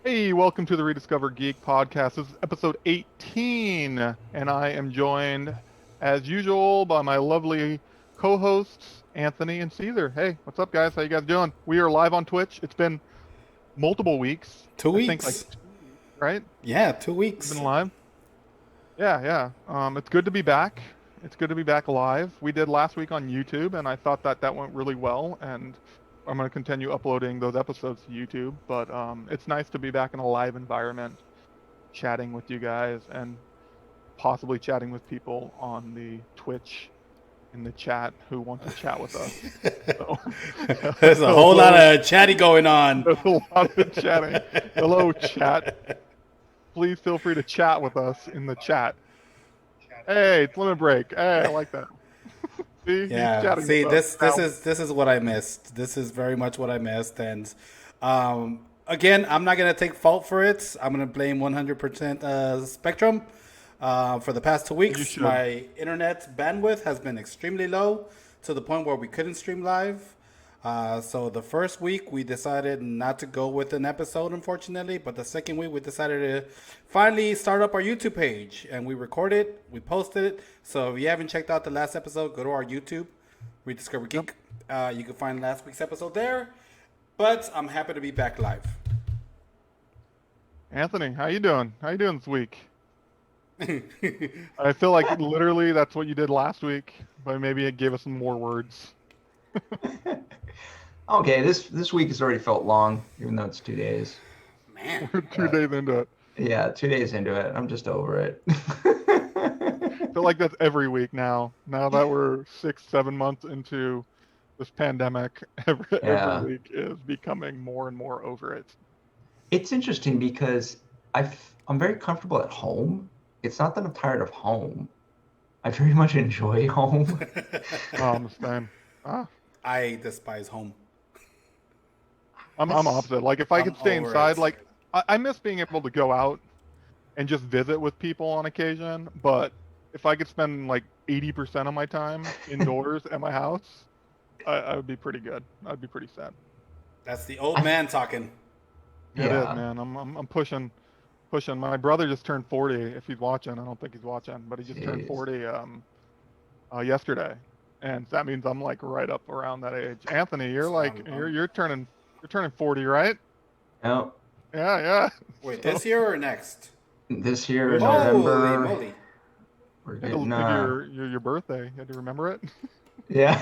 Hey, welcome to the Rediscover Geek podcast. This is episode 18, and I am joined, as usual, by my lovely co-hosts, Anthony and Caesar. Hey, what's up, guys? How you guys doing? We are live on Twitch. It's been multiple weeks. Two I think like weeks. 2 weeks, right? Yeah, two We've been weeks. live. Yeah, yeah. It's good to be back. It's good to be back live. We did last week on YouTube, and I thought that went really well, and I'm going to continue uploading those episodes to YouTube. But it's nice to be back in a live environment, chatting with you guys, and possibly chatting with people on the Twitch in the chat who want to chat with us. So, There's a whole lot hello. of chatty going on. There's a lot of chatting. Hello, chat. Please feel free to chat with us in the chat. Hey, it's limit break. Hey, I like that. See, he's Yeah. chatting See, with us this now. this is this is what I missed. This is very much what I missed, and again, I'm not gonna take fault for it. I'm gonna blame 100% Spectrum. For the past 2 You weeks, should. my internet bandwidth has been extremely low to the point where we couldn't stream live. So the first week we decided not to go with an episode, unfortunately. But the second week we decided to finally start up our YouTube page, and we recorded it, we posted it. So if you haven't checked out the last episode, go to our YouTube, Rediscover Yep. Geek. You can find last week's episode there. But I'm happy to be back live. Anthony, how you doing? How you doing this week? I feel like literally that's what you did last week, but maybe it gave us some more words. Okay, this week has already felt long, even though it's 2 days. Man. We're two But days into it. yeah, 2 days into it, I'm just over it. I feel like that's every week now. Now that we're 6, 7 months into this pandemic, every Yeah, week is becoming more and more over it. it's interesting because I'm very comfortable at home. It's not that I'm tired of home. I very much enjoy home. The same. Ah, I despise home. I'm That's opposite. Like if I I'm could stay over inside, it. like I miss being able to go out and just visit with people on occasion. But if I could spend like 80% of my time indoors at my house, I would be pretty good. I'd be pretty sad. That's the old I man talking. It is, yeah, man. I'm pushing. My brother just turned 40. If he's watching, I don't think he's watching, but he just turned jeez. 40 yesterday, and that means I'm like right up around that age. Anthony, you're like you're turning 40, right? No, Yeah, yeah. Wait, So this year or next? this year in this year, Holy November, moly. we're you had to getting think of your birthday. You had to remember it. yeah.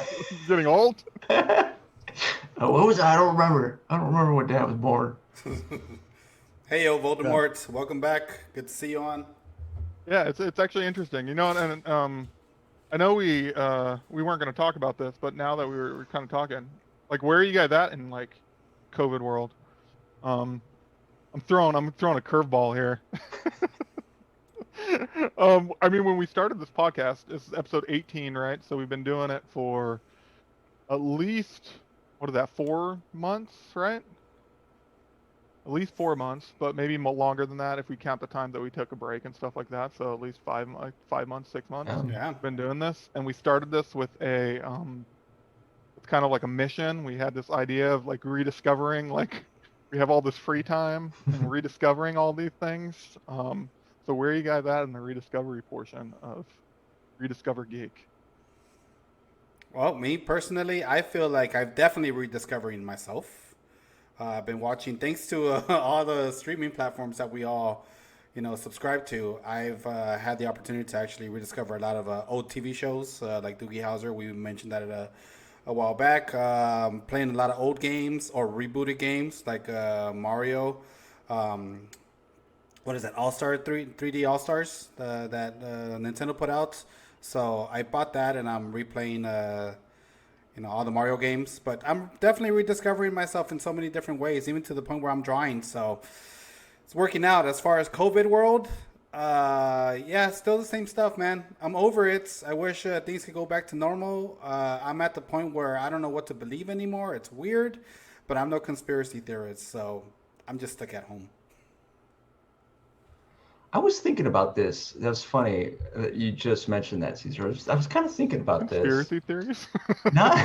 Getting old. What was I don't remember. I don't remember what day I was born. Hey, yo, Yeah. Voldemort. Welcome back. Good to see you on. Yeah, it's actually interesting. And I know we weren't going to talk about this, but now that we're kind of talking, like where are you guys at in like COVID world? Um, I'm throwing a curveball here. I mean, when we started this podcast, this is episode 18, right? So we've been doing it for at least what is that, 4 months, right? At least 4 months, but maybe longer than that if we count the time that we took a break and stuff like that. So at least 5 months, 6 months. Yeah. Been doing this, and we started this with it's kind of like a mission. We had this idea of like rediscovering, like we have all this free time and rediscovering all these things. So where are you guys at in the rediscovery portion of Rediscover Geek? Well, me personally, I feel like I've definitely rediscovering myself. I've been watching, thanks to all the streaming platforms that we all, subscribe to. I've had the opportunity to actually rediscover a lot of old TV shows like Doogie Howser. We mentioned that a while back. Playing a lot of old games or rebooted games like Mario. Um, what is that? All Star 3D All Stars that Nintendo put out. So I bought that and I'm replaying all the Mario games. But I'm definitely rediscovering myself in so many different ways, even to the point where I'm drawing. So it's working out. As far as COVID world, yeah, still the same stuff, man. I'm over it. I wish things could go back to normal. I'm at the point where I don't know what to believe anymore. It's weird, but I'm no conspiracy theorist, so I'm just stuck at home. I was thinking about this. That was funny that you just mentioned that, Caesar. I was kind of thinking about this. Conspiracy theories? Not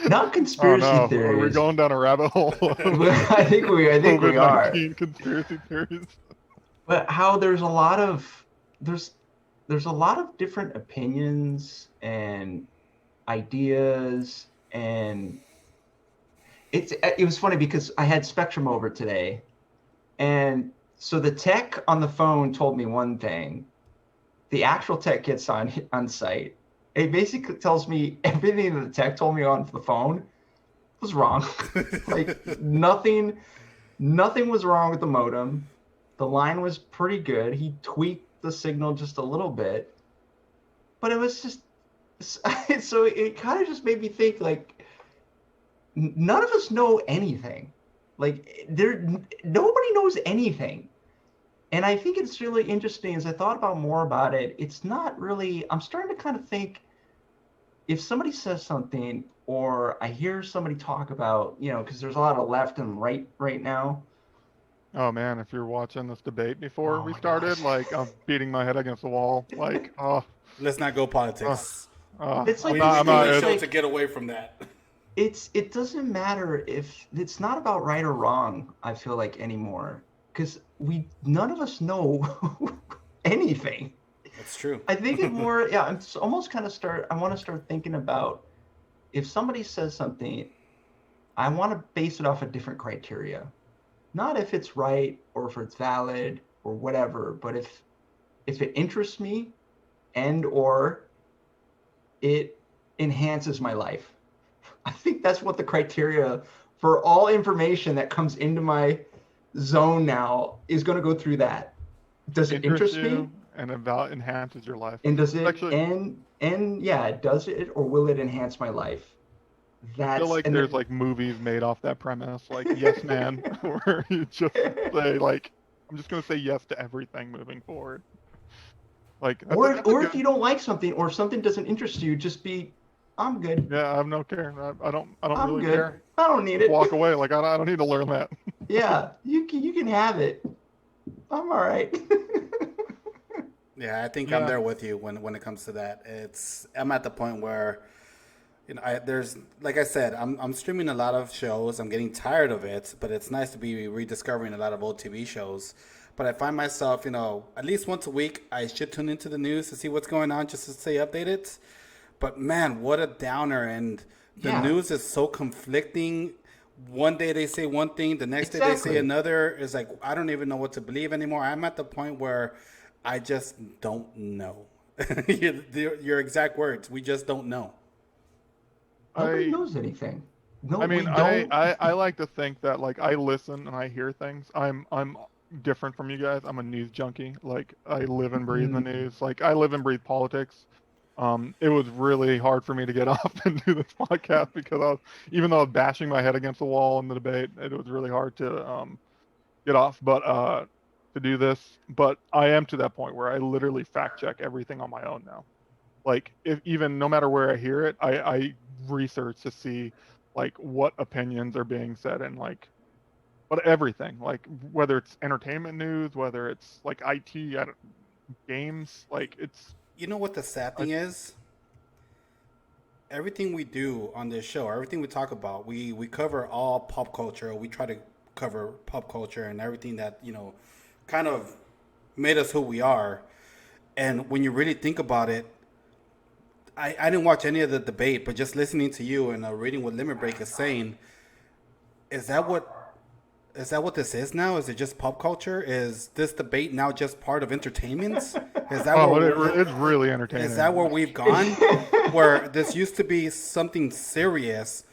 not Oh conspiracy no, are we theories, going down a rabbit hole of but I think we are. COVID-19 conspiracy theories? But how there's there's a lot of different opinions and ideas, and it was funny because I had Spectrum over today, and so the tech on the phone told me one thing. The actual tech gets on site. It basically tells me everything that the tech told me on the phone was wrong. Like nothing was wrong with the modem. The line was pretty good. He tweaked the signal just a little bit, but it was just so it kind of just made me think like none of us know anything. Like nobody knows anything. And I think it's really interesting as I thought about more about it. It's not really, I'm starting to kind of think if somebody says something or I hear somebody talk about, because there's a lot of left and right now. Oh man, if you're watching this debate before Oh we my gosh. started, like I'm beating my head against the wall. Like, oh, Let's not go oh, politics. It's I'm like We this not, I'm do thing. not, the It's show to like get away from that. it doesn't matter if it's not about right or wrong, I feel like anymore. Because we none of us know anything. That's true. I think it more, yeah, I'm almost kind of I want to start thinking about if somebody says something, I want to base it off a different criteria. Not if it's right or if it's valid or whatever, but if it interests me and or it enhances my life. I think that's what the criteria for all information that comes into my zone now is going to go through that. Does it interests interest me? you and enhances your life. And does It's it actually, and yeah, does it or will it enhance my life? I feel That's like and there's the, like movies made off that premise, like Yes Man, where you just say like, I'm just gonna say yes to everything moving forward. Like that's a or if good. you don't like something or if something doesn't interest you, just be I'm good. Yeah, I have no care. I don't I'm really good. care. I don't need Just it. walk away. Like I don't need to learn that. Yeah, you can have it. I'm all right. Yeah, I think I'm Yeah. there with you when it comes to that. I'm at the point where there's like I said, I'm streaming a lot of shows. I'm getting tired of it, but it's nice to be rediscovering a lot of old TV shows. But I find myself, at least once a week, I should tune into the news to see what's going on, just to stay updated. But man, what a downer! And the Yeah, news is so conflicting. One day they say one thing, the next day they say exactly. another. It's like I don't even know what to believe anymore. I'm at the point where I just don't know. Your exact words. We just don't know. Nobody I knows anything. No, I we mean, I, don't. I I like to think that like I listen and I hear things. I'm different from you guys. I'm a news junkie. Like I live and breathe the Mm, news. Like I live and breathe politics. It was really hard for me to get off and do this podcast because even though I was bashing my head against the wall in the debate, it was really hard to get off. But to do this, but I am to that point where I literally fact check everything on my own now. Like if even no matter where I hear it, I research to see like what opinions are being said and like what everything, like whether it's entertainment news, whether it's like IT, games, like it's You know what the sad I, thing is? Everything we do on this show, everything we talk about, we cover all pop culture. We try to cover pop culture and everything that kind of made us who we are. And when you really think about it, I didn't watch any of the debate, but just listening to you and reading what Limit Break is saying, is that what is that what this is now? Is it just pop culture? Is this debate now just part of entertainment? Is that oh, where it's really is that where entertaining. we've gone? Where this used to be something serious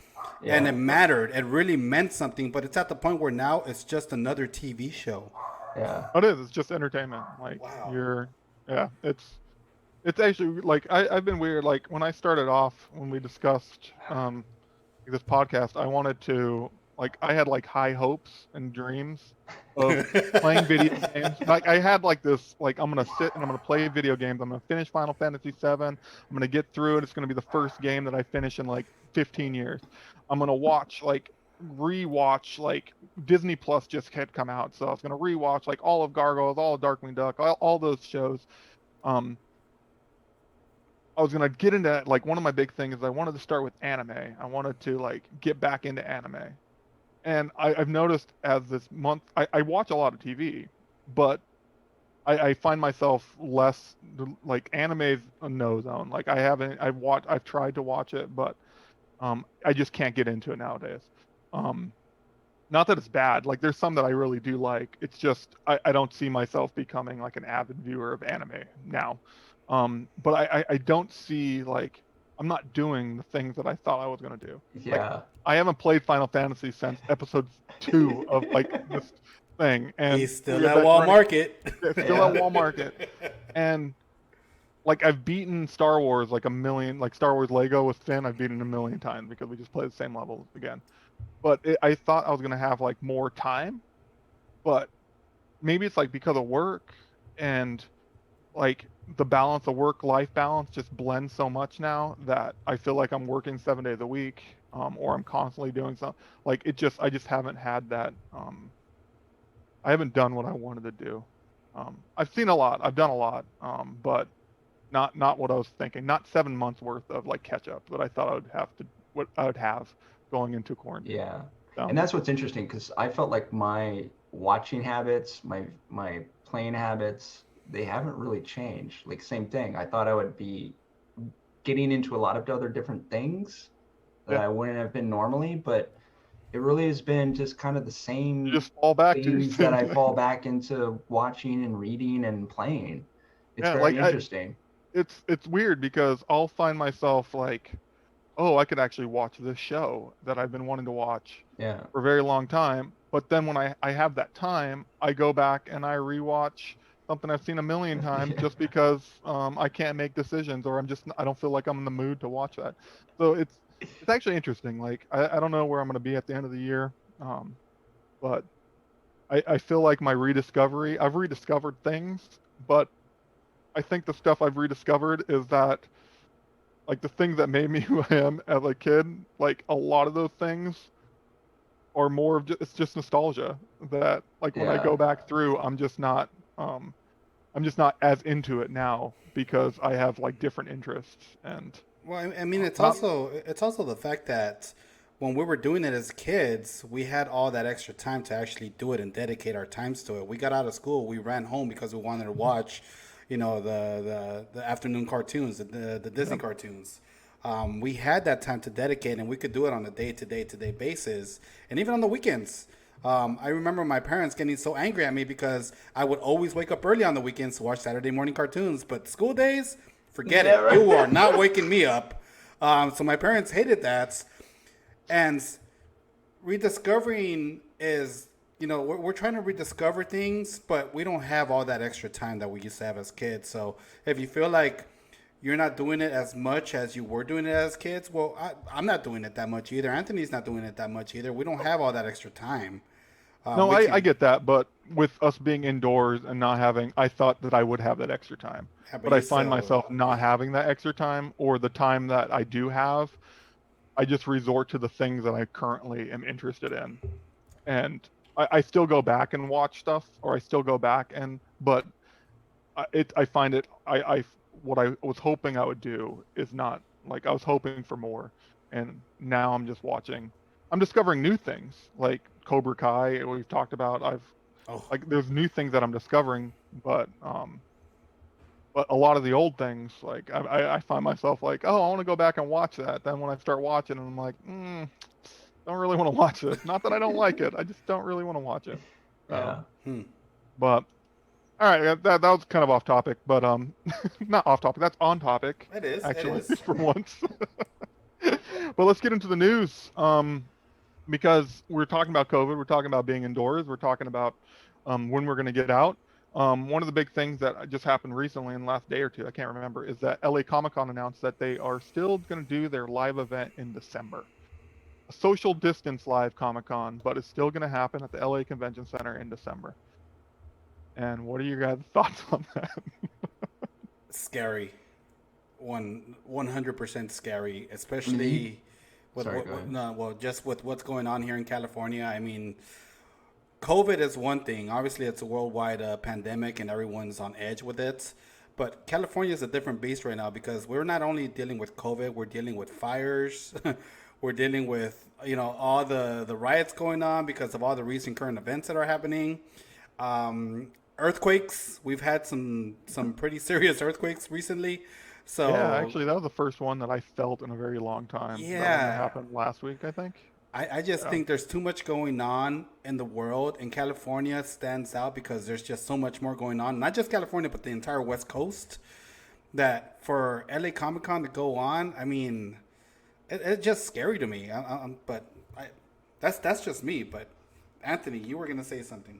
and it yeah, mattered. It really meant something, but it's at the point where now it's just another TV show. yeah. It is. It's just entertainment. Like Wow. yeah. It's actually like I've been weird. Like when I started off, when we discussed this podcast, I wanted to like I had like high hopes and dreams of playing video games. Like I had like this like I'm gonna sit and I'm gonna play video games. I'm gonna finish Final Fantasy VII. I'm gonna get through it. It's gonna be the first game that I finish in like 15 years. I'm gonna watch like rewatch, like Disney Plus just had come out, so I was gonna rewatch like all of Gargoyles, all of Darkwing Duck, all those shows. Um, I was gonna get into like one of my big things is I wanted to start with anime. I wanted to like get back into anime. And I've noticed as this month, I watch a lot of TV, but I find myself less like anime's a no zone. Like I've tried to watch it, but I just can't get into it nowadays. Um, Not that it's bad. Like there's some that I really do like. It's just I don't see myself becoming like an avid viewer of anime now. But I don't see like I'm not doing the things that I thought I was gonna do. Like Yeah. I haven't played Final Fantasy since episode 2 of like this thing, and He's we still have at that running. Walmart. It's still at Yeah. Walmart, and like I've beaten Star Wars like a million, like Star Wars Lego with Finn. I've beaten a million times because we just play the same levels again. But I thought I was gonna have like more time, but maybe it's like because of work and like the balance of work life balance just blends so much now that I feel like I'm working 7 days a week, or I'm constantly doing something. Like I just haven't had that. I haven't done what I wanted to do. I've seen a lot, I've done a lot, but not what I was thinking. Not 7 months worth of like catch up that I thought I would have to what I would have going into quarantine. Yeah. So And that's what's interesting because I felt like my watching habits, my playing habits, they haven't really changed. Like same thing. I thought I would be getting into a lot of other different things that yeah, I wouldn't have been normally, but it really has been just kind of the you same just fall back to your things that same I fall thing. back into watching and reading and playing. It's Yeah, very interesting. it's weird because I'll find myself like, oh, I could actually watch this show that I've been wanting to watch Yeah. for a very long time. But then when I have that time, I go back and I rewatch something I've seen a million times Yeah. just because I can't make decisions or I don't feel like I'm in the mood to watch that. So it's actually interesting. Like I don't know where I'm going to be at the end of the year, but I feel like I've rediscovered things, but I think the stuff I've rediscovered is that like the things that made me who I am as a kid, like a lot of those things are more of it's just nostalgia that like when I Yeah. go back through, um I'm just not as into it now because I have like different interests and Well, I mean, not it's also the fact that when we were doing it as kids, we had all that extra time to actually do it and dedicate our times to it. We got out of school, we ran home because we wanted to watch, the afternoon cartoons, the Disney yeah, cartoons. We had that time to dedicate, and we could do it on a day-to-day basis, and even on the weekends. I remember my parents getting so angry at me because I would always wake up early on the weekends to watch Saturday morning cartoons, but school days, forget it. Never. You are not waking me up. So my parents hated that, and rediscovering is, we're trying to rediscover things, but we don't have all that extra time that we used to have as kids. So if you feel like you're not doing it as much as you were doing it as kids, well, I'm not doing it that much either. Anthony's not doing it that much either. We don't have all that extra time. no, We I can, get that, but with us being indoors and not having, I thought that I would have that extra time, yeah, but but I you find still, myself not having that extra time or the time that I do have, I just resort to the things that I currently am interested in. And I still go back and watch stuff or I still go back but I find what I was hoping I would do is not like I was hoping for more. And now I'm just watching, I'm discovering new things like Cobra Kai, we've talked about. oh, Like, there's new things that I'm discovering, but a lot of the old things, like I find myself like, oh, I want to go back and watch that. Then when I start watching, I'm like, don't really want to watch this. Not that I don't like it, I just don't really want to watch it. So, Yeah. but all right, that was kind of off topic, but not off topic. That's on topic, it is, it actually, is. for once. But let's get into the news. Because we're talking about COVID, we're talking about being indoors, we're talking about when we're going to get out. One of the big things that just happened recently in the last day or two, I can't remember, is that LA Comic Con announced that they are still going to do their live event in December. A social distance live Comic Con, but it's still going to happen at the LA Convention Center in December. And what are your guys' thoughts on that? Scary. 100% scary, I mean, especially with Sorry, go what ahead. no, well, just with what's going on here in California. I mean, COVID is one thing. Obviously, it's a worldwide pandemic, and everyone's on edge with it. But California is a different beast right now because we're not only dealing with COVID, we're dealing with fires, we're dealing with all the riots going on because of all the recent current events that are happening. Earthquakes. We've had some pretty serious earthquakes recently. Yeah, So actually, that was the first one that I felt in a very long time. That one that yeah, happened last week, I think. I just Yeah. think there's too much going on in the world, and California stands out because there's just so much more going on. Not just California, but the entire West Coast. That for LA Comic Con to go on, I mean, it's just scary to me. But that's just me. But Anthony, you were gonna say something.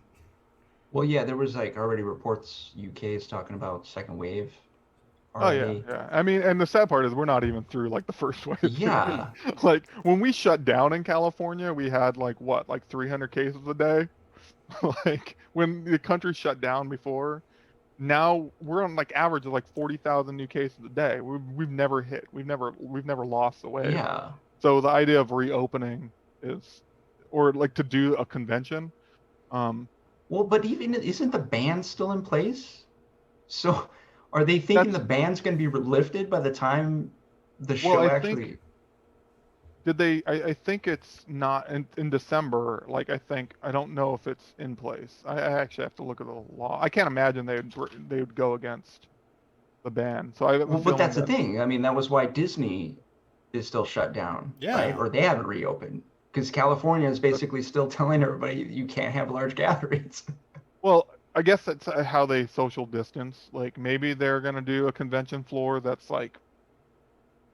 Well, yeah, there was like already reports UK is talking about second wave Oh yeah, already. yeah. I mean, and the sad part is we're not even through like the first wave yet. Yeah, Like when we shut down in California, we had like what, like 300 cases a day. Like when the country shut down before, now we're on like average of like 40,000 new cases a day. We've never hit. We've never lost the wave. yeah. So the idea of reopening is, or like to do a convention. Um, Well, but even isn't the ban still in place? So are they thinking the that's ban's going to be lifted by the time the well, show I think actually? did they? I think it's not in December. Like I don't know if it's in place. I actually have to look at the law. I can't imagine they would go against the ban. So I have a Well, but feeling that's the that thing. I mean, that was why Disney is still shut down, right? Yeah. Or they haven't reopened because California is but basically still telling everybody you can't have large gatherings. well, I guess that's how they social distance. Like maybe they're gonna do a convention floor that's like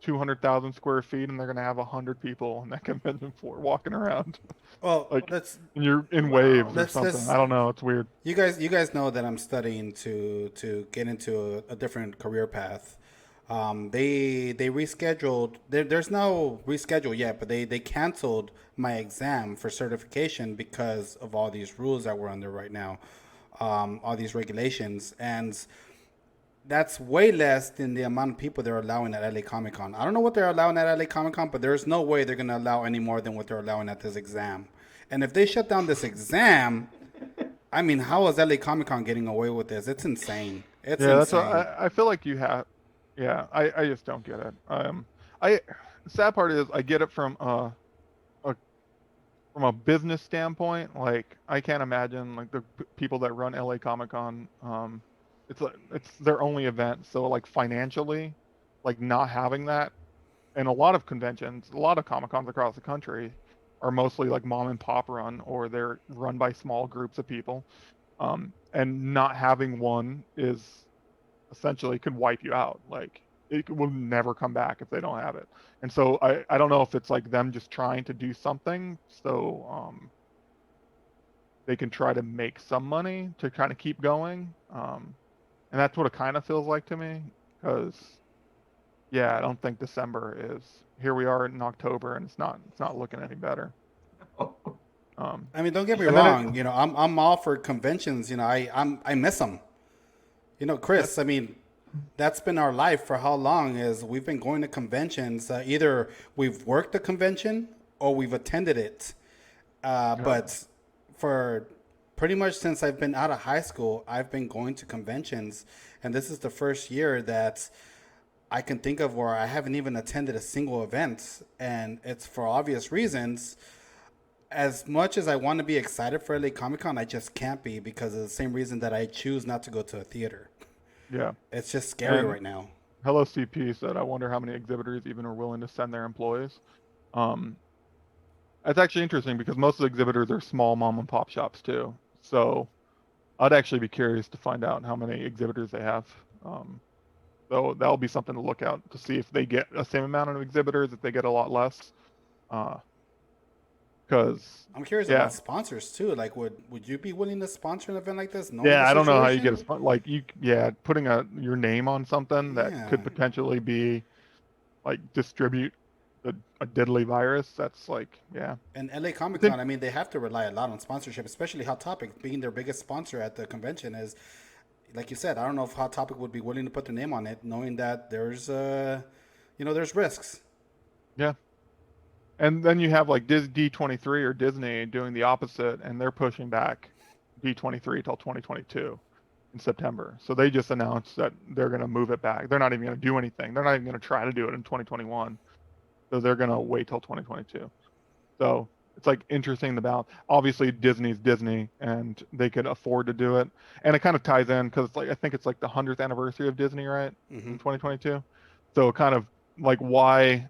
200,000 square feet, and they're gonna have 100 people on that convention floor walking around, Well, like, let's and you're in waves Wow. or let's something. let's I don't know. It's weird. you guys know that I'm studying to get into a different career path. They rescheduled. There's no reschedule yet, but they canceled my exam for certification because of all these rules that we're under right now, all these regulations, and that's way less than the amount of people they're allowing at LA Comic Con. I don't know what they're allowing at LA Comic Con, but there's no way they're going to allow any more than what they're allowing at this exam. And if they shut down this exam, I mean, how is LA Comic Con getting away with this? It's insane. It's Yeah, that's what insane. I feel like you have. Yeah, I just don't get it. I the sad part is I get it a from a business standpoint. Like I can't imagine like the people that run LA Comic Con. It's their only event, so like financially, like not having that, and a lot of conventions, a lot of Comic Cons across the country are mostly like mom and pop run, or they're run by small groups of people. And not having one is essentially could wipe you out. Like it will never come back if they don't have it. And so I don't know if it's like them just trying to do something so they can try to make some money to kind of keep going. And that's what it kind of feels like to me. Because yeah, I don't think December is. Here we are in October, and it's not looking any better. I mean, don't get me And then it wrong. I'm all for conventions. I miss them. that's Chris. I mean, that's been our life for how long? Is we've been going to conventions. Either we've worked a convention or we've attended it. yeah, But for pretty much since I've been out of high school, I've been going to conventions, and this is the first year that I can think of where I haven't even attended a single event, and it's for obvious reasons. As much as I want to be excited for LA Comic Con, I just can't be because of the same reason that I choose not to go to a theater. yeah. It's just scary And right now. Hello CP said, I wonder how many exhibitors even are willing to send their employees. Um, That's actually interesting because most of the exhibitors are small mom and pop shops too. So I'd actually be curious to find out how many exhibitors they have. Um, so that'll be something to look out to see if they get the same amount of exhibitors, if they get a lot less. Because I'm curious yeah, about sponsors too. Like, would you be willing to sponsor an event like this, knowing yeah, the I don't know how you get situation? like yeah, putting your name on something that Yeah. could potentially be like distribute a deadly virus. That's like yeah, And LA I Comic think Con, I mean, they have to rely a lot on sponsorship, especially Hot Topic being their biggest sponsor at the convention. Is like you said, I don't know if Hot Topic would be willing to put their name on it, knowing that there's risks. yeah. And then you have like D23 or Disney doing the opposite, and they're pushing back D23 till 2022 in September. So they just announced that they're going to move it back. They're not even going to do anything. They're not even going to try to do it in 2021. So they're going to wait till 2022. So it's like interesting about obviously Disney's Disney and they could afford to do it. And it kind of ties in because like I think it's like the 100th anniversary of Disney, right? Mm-hmm. In 2022. So kind of like why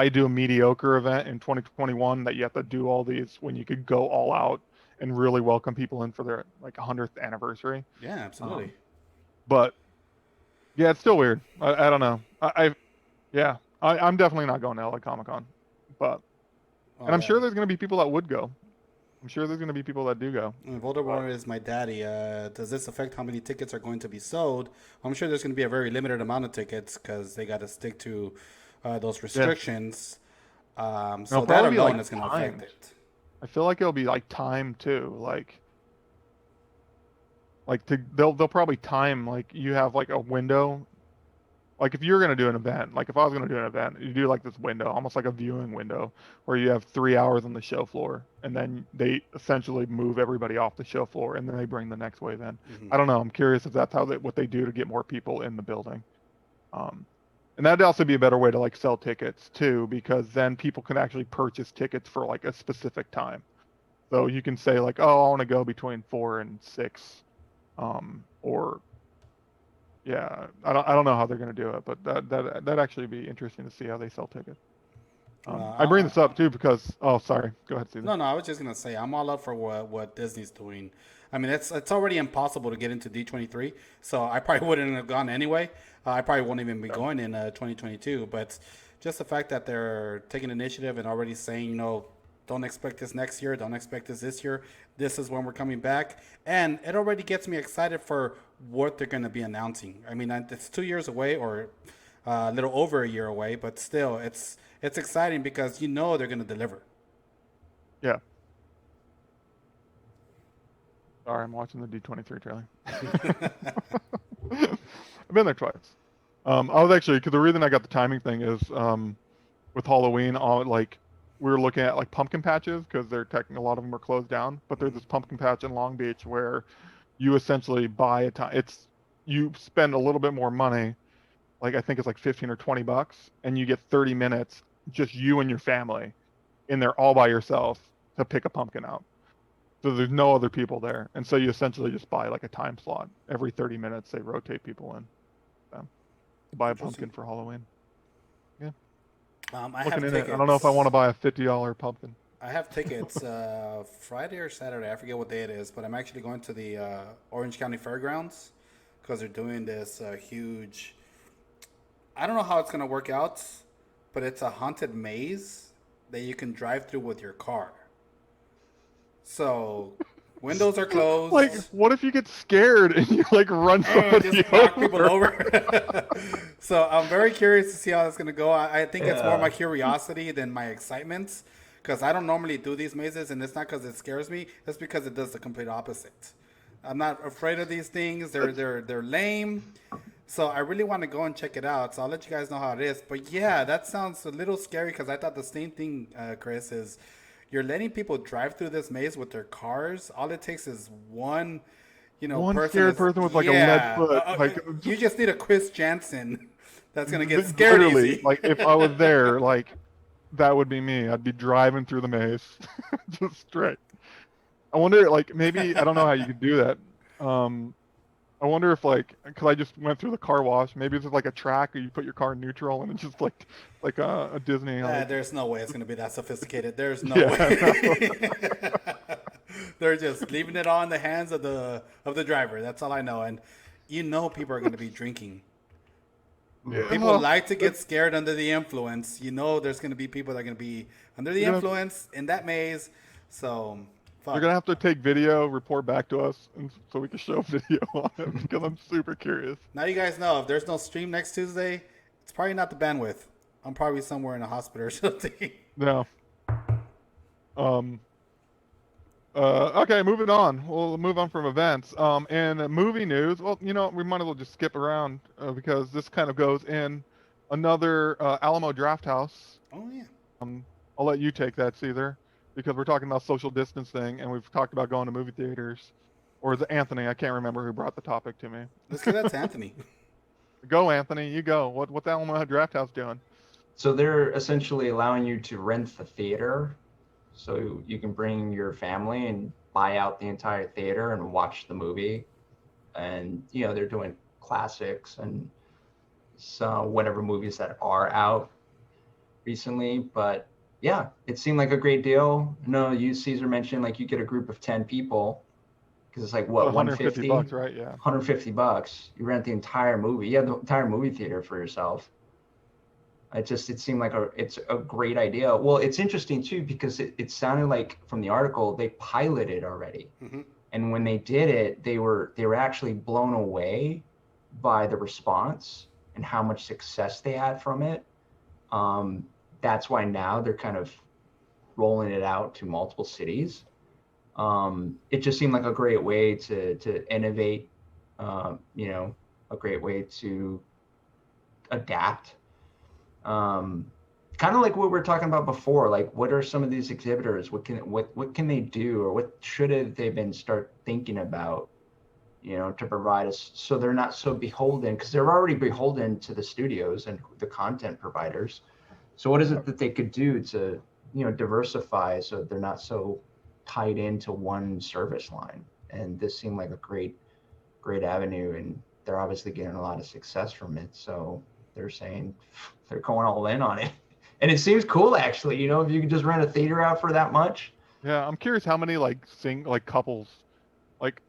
do a mediocre event in 2021 that you have to do all these when you could go all out and really welcome people in for their like 100th anniversary? Yeah, absolutely. But yeah, it's still weird. I don't know. Yeah, I'm definitely not going to LA Comic Con, but Oh and I'm yeah. sure there's going to be people that would go. I'm sure there's going to be people that do go. Voldemort is my daddy. Does this affect how many tickets are going to be sold? I'm sure there's going to be a very limited amount of tickets because they got to stick to those restrictions. So It'll that probably be alone like is going to affect timed. it. I feel like it'll be like timed too. They'll probably time like you have like a window. Like if you're gonna do an event, like if I was gonna do an event, you do like this window, almost like a viewing window, where you have 3 hours on the show floor, and then they essentially move everybody off the show floor, and then they bring the next wave in. Mm-hmm. I don't know. I'm curious if that's what they do to get more people in the building. And that'd also be a better way to like sell tickets too, because then people can actually purchase tickets for like a specific time. So you can say like, oh, I want to go between 4 and 6, or yeah, I don't know how they're going to do it, but that'd actually be interesting to see how they sell tickets. I bring this up too because sorry, go ahead, Caesar. No, I was just gonna say I'm all up for what Disney's doing. I mean, it's already impossible to get into D23, so I probably wouldn't have gone anyway. I probably won't even be going in 2022. But just the fact that they're taking initiative and already saying, don't expect this next year, don't expect this year. This is when we're coming back, and it already gets me excited for what they're going to be announcing. I mean, it's 2 years away, or a little over a year away, but still, it's exciting because they're going to deliver. Yeah. Sorry, I'm watching the D23 trailer. I've been there twice. I was actually, because the reason I got the timing thing is with Halloween, like we were looking at like pumpkin patches because a lot of them are closed down. But there's this pumpkin patch in Long Beach where you essentially buy a time. You spend a little bit more money, like I think it's like 15 or $20, and you get 30 minutes, just you and your family, in there all by yourself to pick a pumpkin out. So there's no other people there, and so you essentially just buy like a time slot. Every 30 minutes, they rotate people in. So, buy a pumpkin for Halloween. Yeah. I Looking have in tickets. it. I don't know if I want to buy a $50 pumpkin. I have tickets Friday or Saturday. I forget what day it is, but I'm actually going to the Orange County Fairgrounds because they're doing this huge. I don't know how it's going to work out, but it's a haunted maze that you can drive through with your car. So windows are closed. Like, what if you get scared and you like run somebody just knock people over? So I'm very curious to see how it's going to go. I think it's more my curiosity than my excitement, because I don't normally do these mazes, and it's not because it scares me. It's because it does the complete opposite. I'm not afraid of these things. They're lame. So I really want to go and check it out. So I'll let you guys know how it is. But yeah, that sounds a little scary because I thought the same thing, Chris, is you're letting people drive through this maze with their cars. All it takes is one scared person with like a lead foot. You just need a Chris Jansen that's gonna get scared easy. Like if I was there, like that would be me. I'd be driving through the maze, just straight. I wonder, like maybe I don't know how you could do that. I wonder if because I just went through the car wash. Maybe it's like a track, or you put your car in neutral, and it's just like a Disney. There's no way it's gonna be that sophisticated. There's no way. They're just leaving it all in the hands of the driver. That's all I know. And people are gonna be drinking. Yeah. People like to get scared under the influence. There's gonna be people that are gonna be under the influence in that maze. So. You're gonna have to take video, report back to us, and so we can show video on it because I'm super curious. Now you guys know if there's no stream next Tuesday, it's probably not the bandwidth. I'm probably somewhere in a hospital or something. No. Okay, moving on. We'll move on from events. And movie news. Well, we might as well just skip around because this kind of goes in another Alamo Drafthouse. Oh yeah. I'll let you take that, Caesar, because we're talking about social distancing, and we've talked about going to movie theaters. Or is it Anthony? I can't remember who brought the topic to me. Let's give that to Anthony. Go, Anthony. You go. What the Alamo Draft House doing? So they're essentially allowing you to rent the theater, so you can bring your family and buy out the entire theater and watch the movie. And they're doing classics and so whatever movies that are out recently. But yeah, it seemed like a great deal. No, you Caesar mentioned like you get a group of 10 people because it's like what, $150, right? Yeah. $150. You rent the entire movie. You have the entire movie theater for yourself. It seemed like it's a great idea. Well, it's interesting too because it sounded like from the article they piloted already, and when they did it, they were actually blown away by the response and how much success they had from it. That's why now they're kind of rolling it out to multiple cities. It just seemed like a great way to innovate. A great way to adapt. Kind of like what we were talking about before, like what are some of these exhibitors, what can they do, or what should they been start thinking about, to provide us so they're not so beholden, because they're already beholden to the studios and the content providers. So what is it that they could do to diversify so they're not so tied into one service line? And this seemed like a great avenue, and they're obviously getting a lot of success from it. So they're saying they're going all in on it, and it seems cool actually. If you could just rent a theater out for that much. Yeah, I'm curious how many couples, like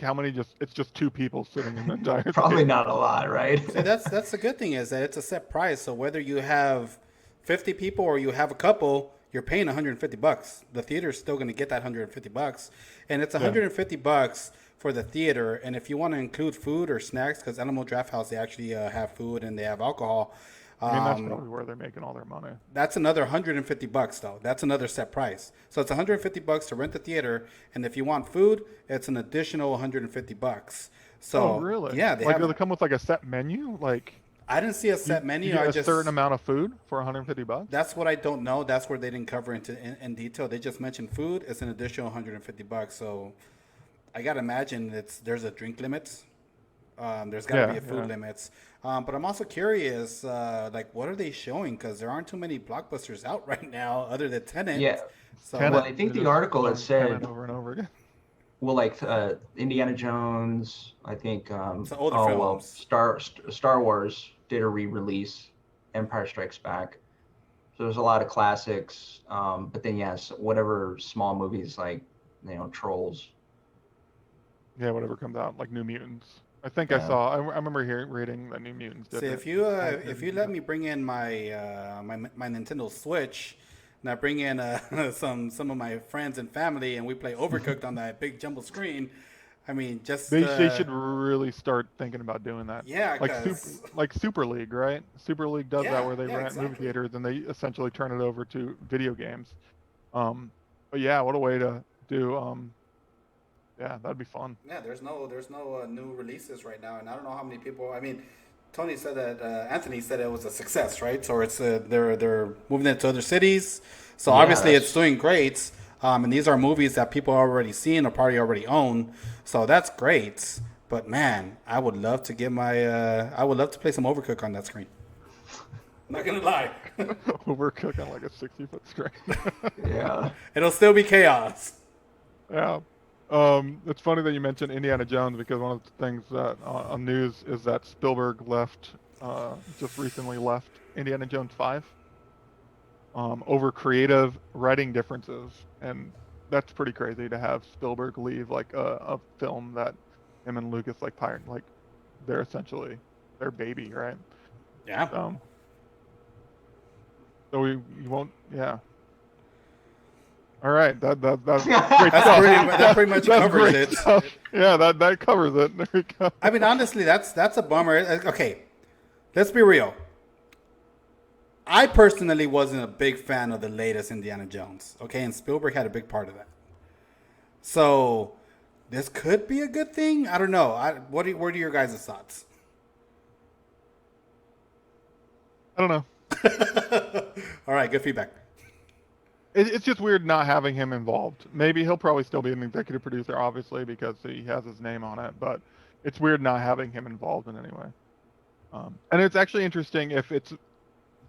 how many it's just two people sitting in the entire. Probably theater. not a lot, right? See, that's the good thing is that it's a set price. So whether you have 50 people or you have a couple, you're paying $150. The theater's still going to get that $150, and it's $150 for the theater. And if you want to include food or snacks, because Animal Draft House, they actually have food and they have alcohol. I mean, that's probably where they're making all their money. That's another $150 though. That's another set price. So it's $150 to rent the theater, and if you want food, it's an additional $150. So really? Yeah, do they come with like a set menu? Like I didn't see a set menu. You get a certain amount of food for $150. That's what I don't know. That's where they didn't cover in detail. They just mentioned food. It's an additional $150. So I gotta imagine there's a drink limits. There's got to be a food limits. But I'm also curious, what are they showing? Because there aren't too many blockbusters out right now other than Tenet. Yeah. So, Well, I think the article had said over and over again. Well, like Indiana Jones, I think. It's older films. Well, Star Wars did a re-release, Empire Strikes Back. So there's a lot of classics. But then yes, whatever small movies like Trolls. Yeah, whatever comes out, like New Mutants. I think I saw. I remember reading that New Mutants did. See, if you let me bring in my my Nintendo Switch, and I bring in some of my friends and family, and we play Overcooked on that big jumbo screen, I mean, they should really start thinking about doing that. Yeah, like Super League, right? Super League does that where they rent movie exactly. theaters and they essentially turn it over to video games. But yeah, what a way to do. Yeah, that'd be fun. Yeah, there's no new releases right now, and I don't know how many people. I mean, Tony said that Anthony said it was a success, right? So it's they're moving it to other cities. So obviously it's doing great. And these are movies that people are already seen or probably already own. So that's great. But man, I would love to get I would love to play some Overcooked on that screen. Not gonna lie. Overcooked on like a 60-foot screen. Yeah. It'll still be chaos. Yeah. It's funny that you mentioned Indiana Jones because one of the things that on news is that Spielberg just recently left Indiana Jones 5 over creative writing differences, and that's pretty crazy to have Spielberg leave like a film that him and Lucas they're essentially their baby, right? Yeah. So we won't, yeah. All right, that's great that pretty much covers it. Stuff. Yeah, that covers it. There we go. I mean, honestly, that's a bummer. Okay, let's be real. I personally wasn't a big fan of the latest Indiana Jones. Okay, and Spielberg had a big part of that. So this could be a good thing. I don't know. What are your guys' thoughts? I don't know. All right, good feedback. It's just weird not having him involved. Maybe he'll probably still be an executive producer, obviously, because he has his name on it. But it's weird not having him involved in any way. And it's actually interesting if it's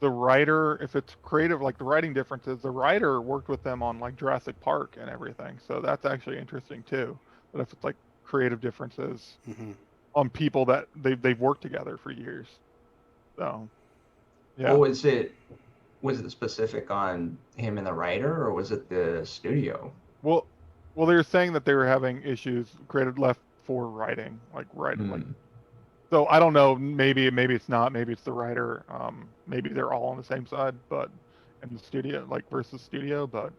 the writer, if it's creative, like the writing differences. The writer worked with them on like Jurassic Park and everything, so that's actually interesting too. But if it's like creative differences Hmm. on people that they've worked together for years, so Or yeah. was it specific on him and the writer, or was it the studio? Well, well, they were saying that they were having issues creative left for writing, like. Hmm. So I don't know. Maybe it's not. Maybe it's the writer. Maybe they're all on the same side, but in the studio, like versus studio, but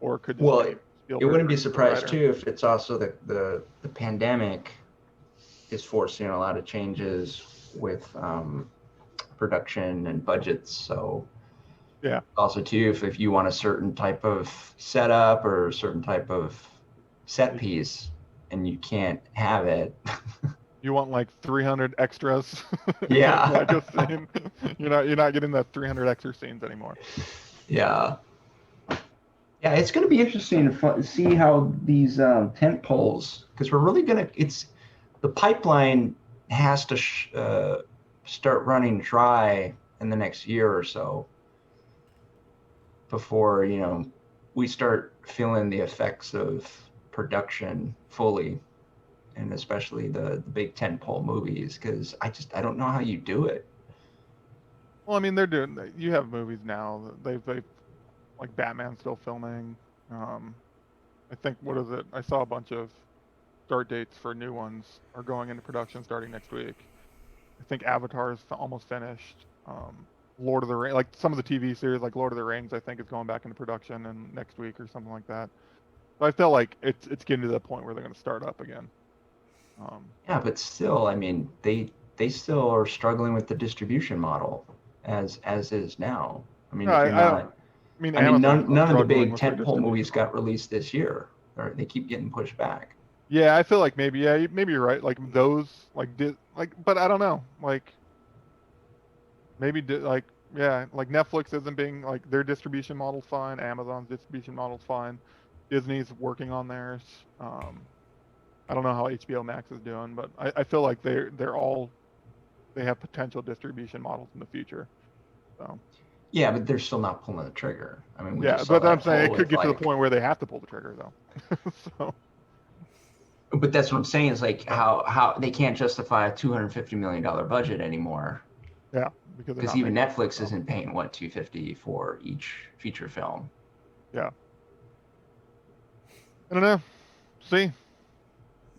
or it could just Well, be it Spielberg wouldn't be versus the surprised writer. too if it's also the pandemic is forcing a lot of changes with production and budgets. So Yeah, also too, if you want a certain type of setup or a certain type of set you, piece and you can't have it. you want like 300 extras in like Yeah. a scene. You're not getting that 300 extra scenes anymore. Yeah. Yeah, it's going to be interesting to see how these tent poles, because we're really going to, it's the pipeline has to start running dry in the next year or so before, we start feeling the effects of production fully, and especially the big tent pole movies, because I don't know how you do it. Well, I mean, they're doing. You have movies now. They've like Batman still filming. Um, I think what is it? I saw a bunch of start dates for new ones are going into production starting next week. I think Avatar is almost finished. Lord of the Rings, like some of the TV series, like Lord of the Rings, I think is going back into production in next week or something like that. So I feel like it's getting to the point where they're going to start up again. Um, Yeah, but still, I mean, they still are struggling with the distribution model as is now. I mean, no, if you're I don't. not, I mean, I mean, Amazon's none of the struggling big with their tentpole distribution movies got model. released this year, or they keep getting pushed back. Yeah, I feel like maybe yeah, maybe you're right. Like those, but I don't know. Like maybe like yeah, like Netflix isn't being like their distribution model's fine. Amazon's distribution model's fine. Disney's working on theirs. I don't know how HBO Max is doing, but I feel like they have potential distribution models in the future. So Yeah, but they're still not pulling the trigger. I mean, we yeah, just saw but I'm that saying poll it could with get to the like, point where they have to pull the trigger though. So but that's what I'm saying is like yeah, how they can't justify a $250 million budget anymore yeah, because they're because not even making it. Netflix So isn't paying what 250 for each feature film. yeah, I don't know. See,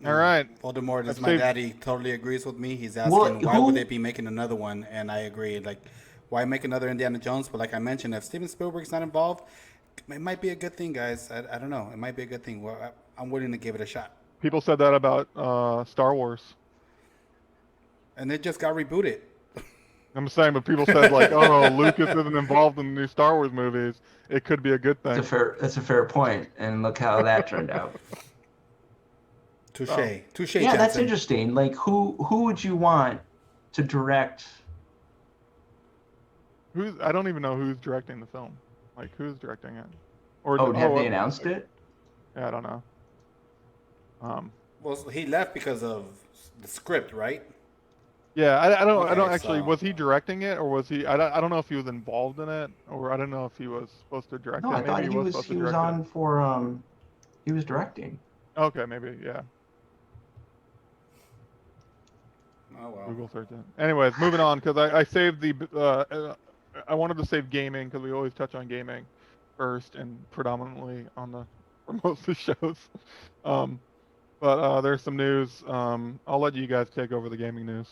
all right, Voldemort is I've my saved. daddy. Totally agrees with me. He's Well, asking why would they who be making another one, and I agree. Like, why make another Indiana Jones? But like I mentioned, if Steven Spielberg's not involved, it might be a good thing, guys. I don't know. It might be a good thing. Well, I'm willing to give it a shot. People said that about Star Wars. And it just got rebooted. I'm saying, but people said like, oh, Lucas isn't involved in the new Star Wars movies. It could be a good thing. that's a fair point, and look how that turned out. So Touche, touche, Yeah, that's Jensen. interesting. Like, who would you want to direct? who's? I don't even know who's directing the film. Like, who's directing it? Or Oh, have they oh, announced it? yeah, I don't know. Um, Well, he left because of the script, right? yeah, I don't Okay, actually. so Was he directing it, or was he? I don't know if he was involved in it, or I don't know if he was supposed to direct No, it. I Maybe thought he was supposed to he was direct it. on for he was directing. Okay, maybe yeah. oh well. Google search it. Anyways, moving on because I saved the I wanted to save gaming because we always touch on gaming first and predominantly on the for most of the shows. Um, but there's some news. I'll let you guys take over the gaming news.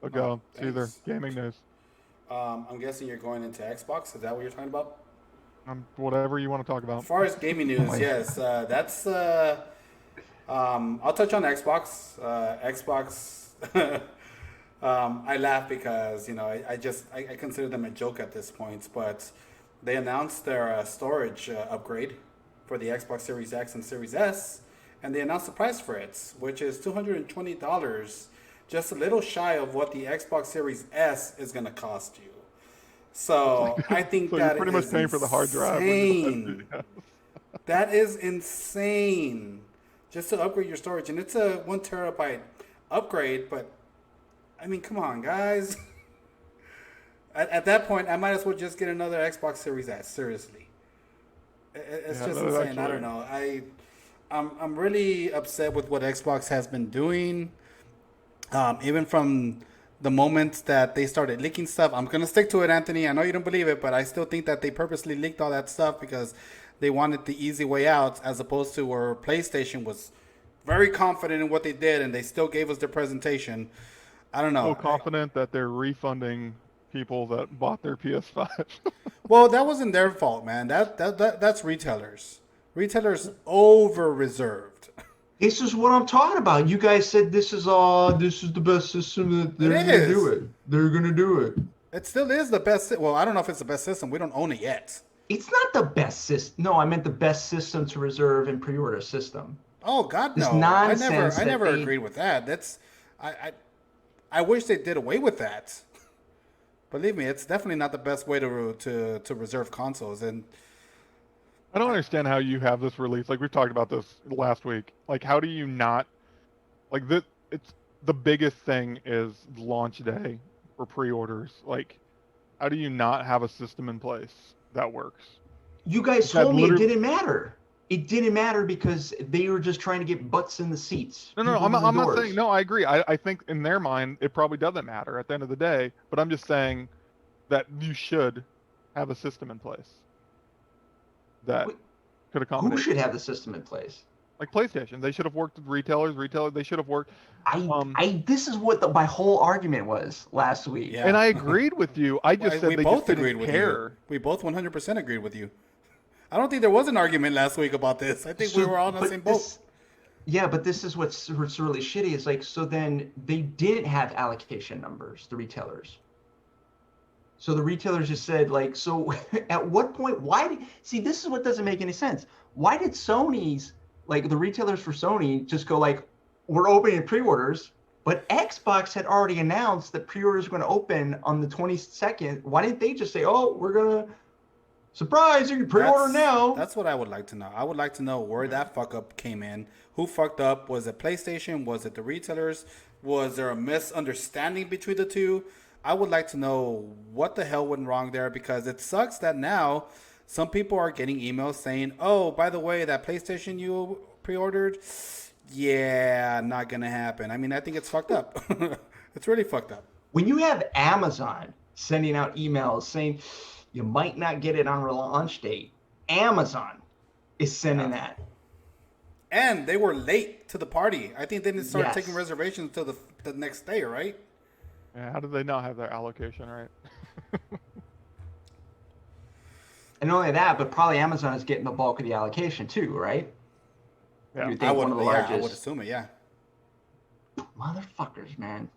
So Oh, go, Caesar. thanks. Gaming news. I'm guessing you're going into Xbox. Is that what you're talking about? Whatever you want to talk As about. far as gaming news, Like, yes, that's. I'll touch on Xbox. Xbox. I laugh because I consider them a joke at this point, but they announced their storage upgrade for the Xbox Series X and Series S, and they announced the price for it, which is $220, just a little shy of what the Xbox Series S is going to cost you. So I think So you're that pretty much is paying for the hard drive when you're insane. That is insane. Just to upgrade your storage, and it's a 1 terabyte upgrade. But I mean, come on, guys. At that point, I might as well just get another Xbox Series S. Seriously, it's Yeah, just no, insane. actually, I don't know. I'm really upset with what Xbox has been doing. Even from the moment that they started leaking stuff, I'm gonna stick to it, Anthony. I know you don't believe it, but I still think that they purposely leaked all that stuff because they wanted the easy way out, as opposed to where PlayStation was very confident in what they did, and they still gave us their presentation. I don't so know. confident that they're refunding people that bought their PS5. Well, that wasn't their fault, man. That's retailers. Retailers over reserved. This is what I'm talking about. You guys said this is the best system that they're It gonna do is. it. They're gonna do it. It still is the best. Well, I don't know if it's the best system. We don't own it yet. It's not the best system. No, I meant the best system to reserve and pre-order system. Oh God, This no! nonsense I that never they- agreed with that. I wish they did away with that. Believe me, it's definitely not the best way to reserve consoles. And I don't understand how you have this release. Like we've talked about this last week. Like how do you not like this? It's the biggest thing is launch day for pre-orders. Like how do you not have a system in place that works? You guys That told me it literally- didn't matter. It didn't matter because they were just trying to get butts in the seats. No, people I'm in the not doors. saying no. I agree. I think in their mind it probably doesn't matter at the end of the day. But I'm just saying that you should have a system in place that Wait, could accommodate. Who should have the system in place? Like PlayStation, they should have worked with retailers. They should have worked. This is what my whole argument was last week. Yeah. And I agreed with you. I just said we they both just didn't agreed with care. you. We both 100% agreed with you. I don't think there was an argument last week about this. I think we were all in the but same boat. Yeah, but this is what's really shitty. It's like, so then they didn't have allocation numbers, the retailers. So the retailers just said, like, so at what point, see, this is what doesn't make any sense. Why did Sony's, like the retailers for Sony just go like, we're opening pre-orders, but Xbox had already announced that pre-orders are going to open on the 22nd. Why didn't they just say, oh, we're going to, surprise, you can pre-order now. That's what I would like to know. I would like to know where that fuck up came in. Who fucked up? Was it PlayStation? Was it the retailers? Was there a misunderstanding between the two? I would like to know what the hell went wrong there, because it sucks that now some people are getting emails saying, oh, by the way, that PlayStation you pre-ordered, yeah, not going to happen. I mean, I think it's fucked up. It's really fucked up. When you have Amazon sending out emails saying you might not get it on launch date, Amazon is sending that. And they were late to the party. I think they didn't start Yes. taking reservations until the next day, right? Yeah, how did they not have their allocation right? And not only that, but probably Amazon is getting the bulk of the allocation too, right? Yeah. You would I think would, one of the yeah, I largest. would assume it, yeah. Motherfuckers, man.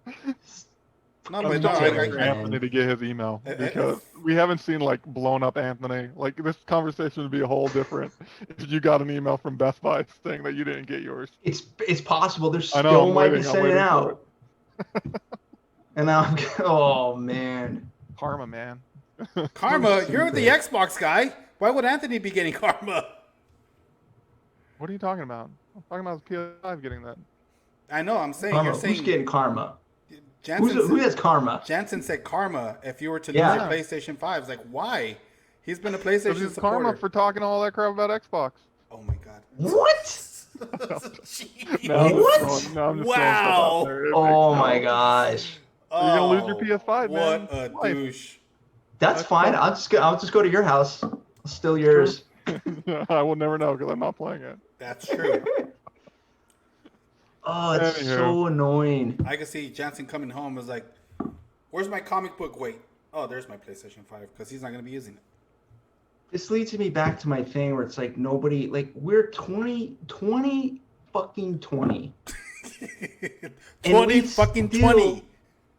No, I'm but no, still I waiting agree. for Anthony to get his email because we haven't seen like blown up Anthony. Like this conversation would be a whole different if you got an email from Best Buy saying that you didn't get yours. It's possible. They're I know, still I'm might be waiting, I'm sending waiting for out. And now I'm oh man. Karma, man. Karma, you're the Xbox guy. Why would Anthony be getting karma? What are you talking about? I'm talking about PS5 getting that. I know, I'm saying, Karma. you're saying... Who's getting karma? Jansen Who has karma? Jansen said karma if you were to Yeah. lose your PlayStation 5. It's like, why? He's been a This PlayStation is supporter. karma for talking all that crap about Xbox. Oh my god. What? No, I'm just What? throwing- no, I'm just throwing stuff Wow. out there. Oh my gosh. You're gonna lose your PS5, man. What a Life. douche. That's fine. I'll just go to your house. I'll steal yours. I will never know because I'm not playing it. That's true. Oh, it's Anywho. so annoying. I can see Jansen coming home is like, where's my comic book? Wait. Oh, there's my PlayStation 5 because he's not going to be using it. This leads me back to my thing where it's like nobody, like we're 20 fucking 20. And 20 we fucking still- 20.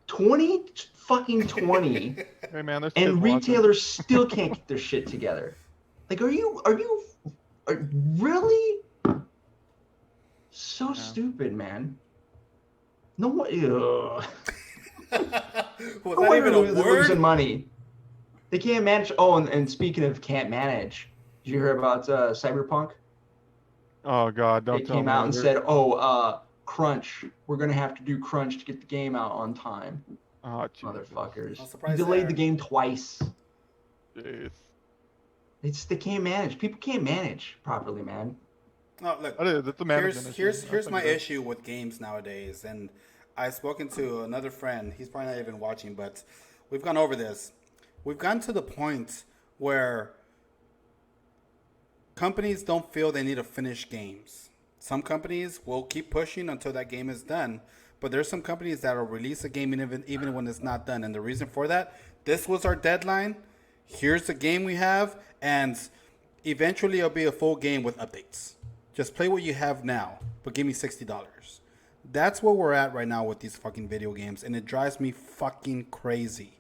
20 fucking 20. Hey man, there's kids And watching. retailers still can't get their shit together. Like, are you really so stupid, man? No one. Ugh. Was No that even wonder a they're losing word? money. They can't manage. Oh, and speaking of can't manage, did you hear about Cyberpunk? Oh God, They don't tell came me. out and said, "Oh, crunch. We're gonna have to do crunch to get the game out on time." Oh Jesus. Motherfuckers. I'm You surprised delayed there. the game twice. Jeez. They can't manage. People can't manage properly, man. Oh, look. That is. It's a management issue. I Here's think my it is. issue with games nowadays, and I've spoken to another friend. He's probably not even watching, but we've gone over this. We've gotten to the point where companies don't feel they need to finish games. Some companies will keep pushing until that game is done, but there's some companies that will release a game even when it's not done. And the reason for that, this was our deadline. Here's the game we have, and eventually it'll be a full game with updates. Just play what you have now, but give me $60. That's where we're at right now with these fucking video games, and it drives me fucking crazy.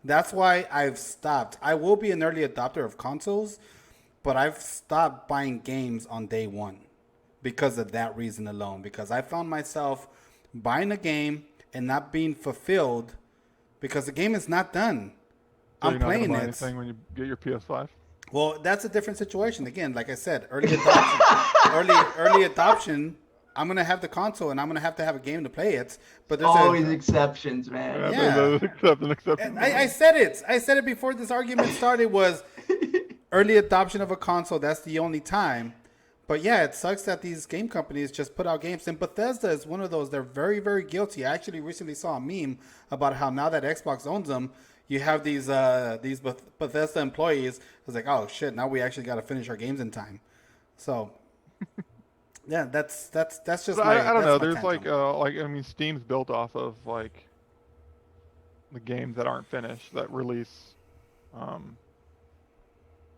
That's why I've stopped. I will be an early adopter of consoles, but I've stopped buying games on day one because of that reason alone. Because I found myself buying a game and not being fulfilled because the game is not done. So I'm you're not gonna playing buy it. anything when you get your PS5. Well, that's a different situation. Again, like I said, early adoption. early adoption. I'm gonna have the console and I'm gonna have to have a game to play it. But there's Always a exceptions, man. Yeah. Except I said it. I said it before this argument started. Was early adoption of a console. That's the only time. But yeah, it sucks that these game companies just put out games. And Bethesda is one of those. They're very, very guilty. I actually recently saw a meme about how now that Xbox owns them, you have these Bethesda employees. It's like, oh shit, now we actually got to finish our games in time. So yeah, that's just But my. I don't that's know. my There's tantrum. like I mean, Steam's built off of like the games that aren't finished that release. Um,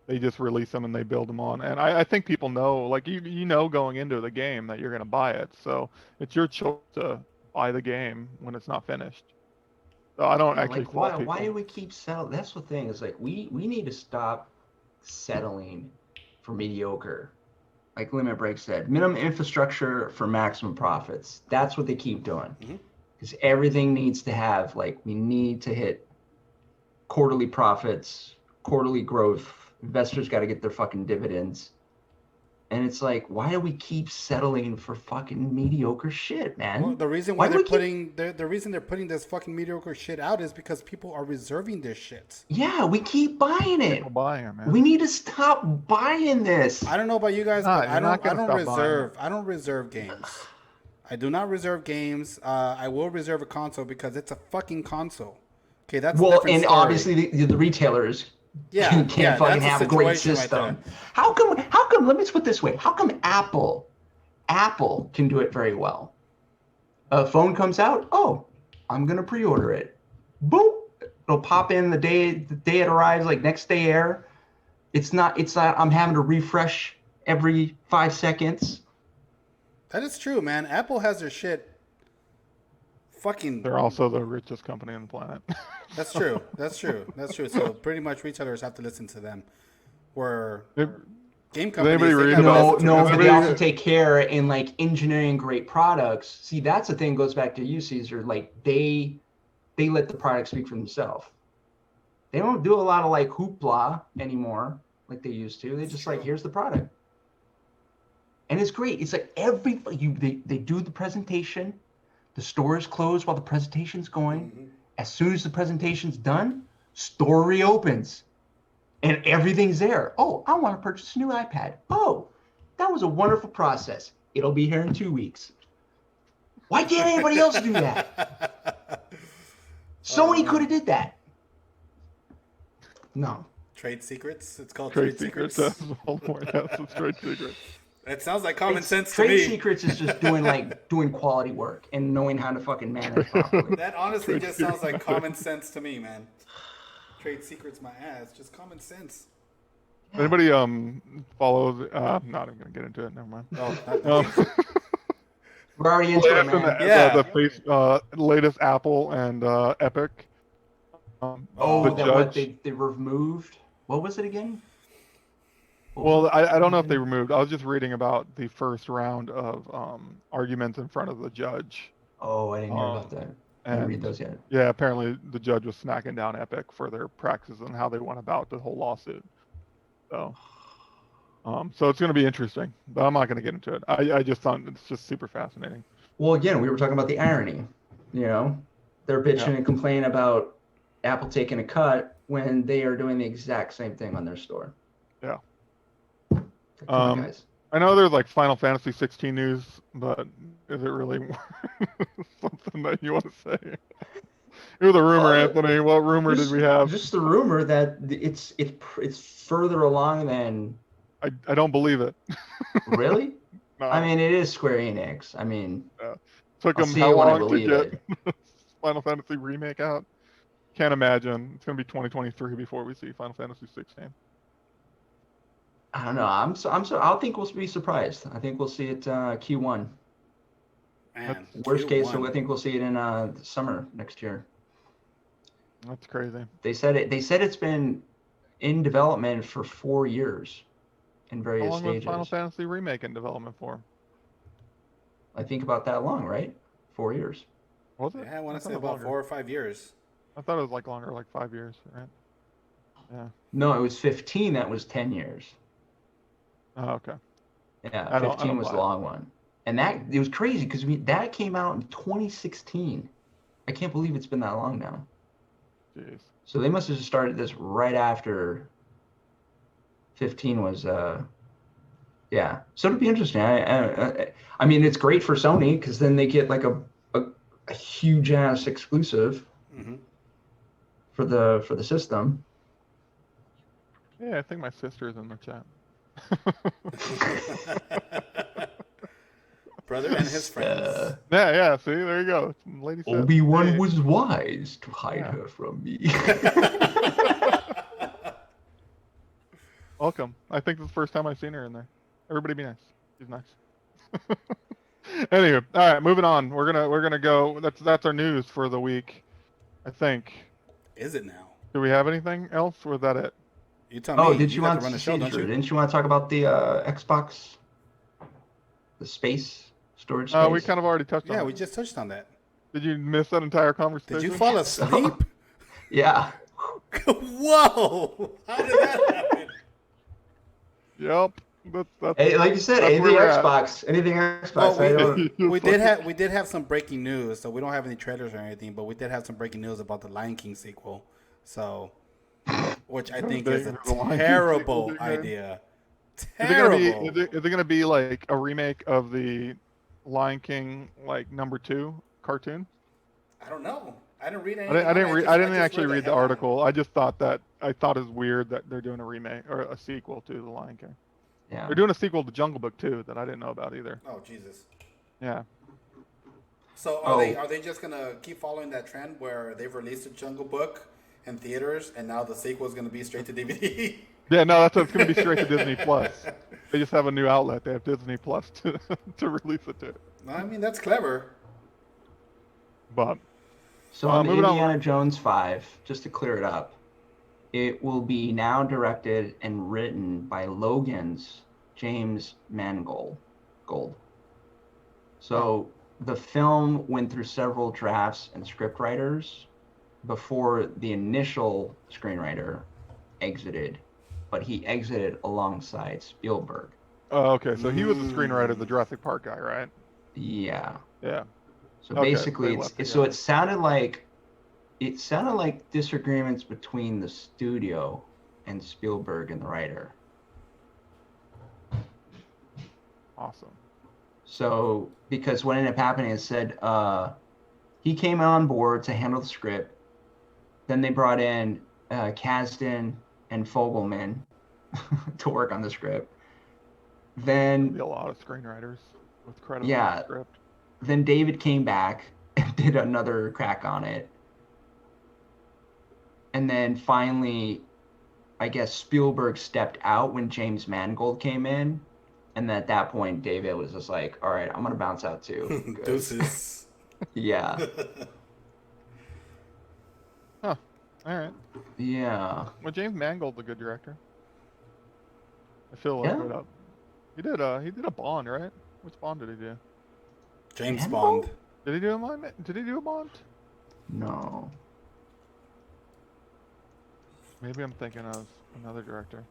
they just release them and they build them on. And I think people know, like you know, going into the game that you're gonna buy it. So it's your choice to buy the game when it's not finished. So I don't Yeah, actually like fault why people. do we keep settling? That's the thing. Is like we need to stop settling for mediocre. Like Limit Break said, minimum infrastructure for maximum profits. That's what they keep doing. Mhm. Because everything needs to have, like, we need to hit quarterly profits, quarterly growth. Investors got to get their fucking dividends. And it's like, why do we keep settling for fucking mediocre shit, Well, man? the reason why Why do they're we keep? putting the reason they're putting this fucking mediocre shit out is because people are reserving this shit. Yeah, we keep buying People it. buying it, man. We need to stop buying this. I don't know about you guys, but You're not gonna stop buying it. I don't reserve games. I do not reserve games. I will reserve a console because it's a fucking console. Okay, that's a Well, different and story. obviously the retailers Yeah, can't fucking that's a have a great situation right there. system. How come? How come? Let me put it this way. How come Apple can do it very well? A phone comes out. Oh, I'm gonna pre-order it. Boom. It'll pop in the day it arrives, like next day air. It's not. I'm having to refresh every 5 seconds. That is true, man. Apple has their shit. Fucking. They're also the richest company on the planet. That's true. That's true. That's true. So pretty much retailers have to listen to them. Where game companies, anybody they read gotta about- listen to No, but they Everybody- also take care in like engineering great products. See, that's the thing. Goes back to you, Caesar. Like they let the product speak for themselves. They don't do a lot of like hoopla anymore like they used to. They just like, here's the product, and it's great. It's like they do the presentation. The store is closed while the presentation's going. Mhm. As soon as the presentation's done, store reopens. And everything's there. Oh, I want to purchase a new iPad. Oh, that was a wonderful process. It'll be here in 2 weeks. Why can't anybody else do that? Sony could have did that. No. Trade secrets. It's called Trade secrets. That's Voldemort. Yes, it's trade secrets. It sounds like common sense to Trade me. secrets is just doing quality work and knowing how to fucking manage properly. That honestly just sounds like common sense to me, man. Trade secrets, my ass. Just common sense. Anybody follow? I'm not even gonna get into it. Never mind. We're already into it, man. Yeah. The latest Apple and Epic. Oh, the that judge. what they removed? What was it again? Well, I don't know if they removed. I was just reading about the first round of arguments in front of the judge. Oh, I didn't hear about that. Didn't And read those yet. yeah, apparently the judge was smacking down Epic for their practices and how they went about the whole lawsuit. So, so it's going to be interesting, but I'm not going to get into it. I just thought it's just super fascinating. Well, again, we were talking about the irony. You know, they're bitching Yeah. and complaining about Apple taking a cut when they are doing the exact same thing on their store. Yeah. Come on, guys. I know there's like Final Fantasy 16 news, but is it really something that you want to say? It was a rumor, Anthony. What rumor did we have? Just the rumor that it's further along than. I don't believe it. Really? No. I mean, it is Square Enix. I mean, Took I'll them see how it when I long to believe get it. Final Fantasy remake out? Can't imagine. It's gonna be 2023 before we see Final Fantasy 16. I don't know. I think we'll be surprised. I think we'll see it Q1. Man, Worst case, so Q1. I think we'll see it in the summer next year. That's crazy. They said it's been in development for 4 years in How various long was stages. Final Fantasy remake in development for? I think about that long, right? 4 years. Was it? Yeah, I want to thought say it was about longer. 4 or 5 years. I thought it was like longer, like 5 years, right? Yeah. No, it was 15. That was 10 years. Oh, okay. Yeah, I 15 don't was buy the it. long one. And that it was crazy because that came out in 2016. I can't believe it's been that long now. Jeez. So they must have just started this right after 15 was yeah. So it'll be interesting. I mean, it's great for Sony because then they get like a huge ass exclusive Mm-hmm. for the system. Yeah, I think my sister's in the chat. Brother and his friends. Yeah. See, there you go. Lady said, Obi-Wan hey. was wise to hide Yeah. her from me. Welcome. I think this is the first time I've seen her in there. Everybody be nice. She's nice. Anyway, all right, moving on. We're gonna go. That's our news for the week, I think. Is it now? Do we have anything else, or is that it? You tell me. Oh, did you you got want to run to the show, don't you? Didn't you want to talk about the Xbox, the space storage space? We kind of already touched on Yeah, it. we just touched on that. Did you miss that entire conversation? Did you fall asleep? Yeah. Whoa! How did that happen? Yep. That's Hey, like you said, that's anything where we're at. Xbox, anything Xbox. Well, I don't. we did have some breaking news. So we don't have any trailers or anything, but we did have some breaking news about the Lion King sequel. So, which I think is a The Lion King terrible sequel being made. idea. Is Terrible. it gonna be like a remake of the Lion King like #2 cartoon? I don't know. I didn't read I anything. didn't actually read the article. I just thought it's weird that they're doing a remake or a sequel to the Lion King. Yeah. They're doing a sequel to Jungle Book too that I didn't know about either. Oh Jesus. Yeah. So are they just gonna keep following that trend where they've released a Jungle Book in theaters and now the sequel is gonna be straight to DVD? Yeah, no, it's gonna be straight to Disney Plus. They just have a new outlet. They have Disney Plus to release it to. I mean that's clever. But So on moving on. Indiana Jones 5, just to clear it up, it will be now directed and written by Logan's James Mangold. So the film went through several drafts and script writers before the initial screenwriter exited, but he exited alongside Spielberg. Oh, okay. So he was the screenwriter of the Jurassic Park guy, right? Yeah. Yeah. So Okay, basically, they left so together. it sounded like disagreements between the studio and Spielberg and the writer. Awesome. So because what ended up happening is said he came on board to handle the script. Then they brought in Kasdan and Fogelman to work on the script. Then Be a lot of screenwriters with credit on Yeah. the script. Then David came back and did another crack on it. And then finally, I guess Spielberg stepped out when James Mangold came in. And at that point, David was just like, all right, I'm going to bounce out too. 'Cause- Deuces. Yeah. Huh. All right. Yeah. Well, James Mangold's a good director. I feel Yeah. it up. He did a Bond, right? Which Bond did he do? James Mangold? Bond. Did he do a Bond? Did he do a Bond? No. Maybe I'm thinking of another director.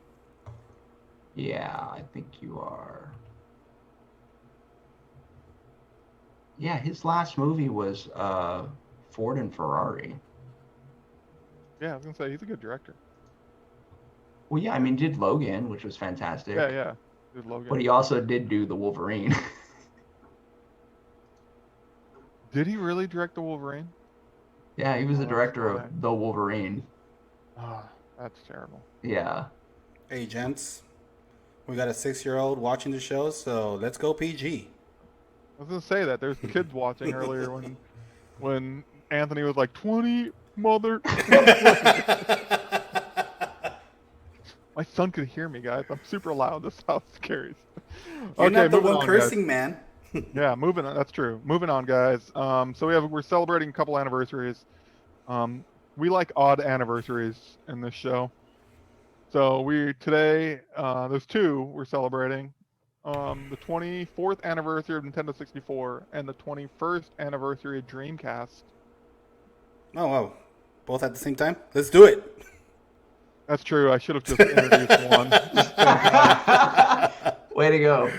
Yeah, I think you are. Yeah, his last movie was Ford and Ferrari. Yeah, I was gonna say he's a good director. Well, yeah, I mean, he did Logan, which was Yeah, fantastic, yeah. Good but Logan. he also did do the Wolverine. Did he really direct the Wolverine? Yeah, he was the Oh, that's director of funny. The Wolverine. Ah, that's terrible. Yeah. Hey, gents, we got a 6-year-old watching the show, so let's go PG. I was gonna say that there's kids watching earlier when Anthony was like 20 mother. My son could hear me, guys. I'm super loud. This house scares. You're Okay, not the moving one on, guys. cursing, man. Yeah, moving on. That's true. Moving on, guys. So we're celebrating a couple anniversaries. Um, we like odd anniversaries in this show. So there's two we're celebrating. The 24th anniversary of Nintendo 64 and the 21st anniversary of Dreamcast. Oh, wow. Both at the same time? Let's do it. That's true. I should have just introduced one at the same time. Way to go.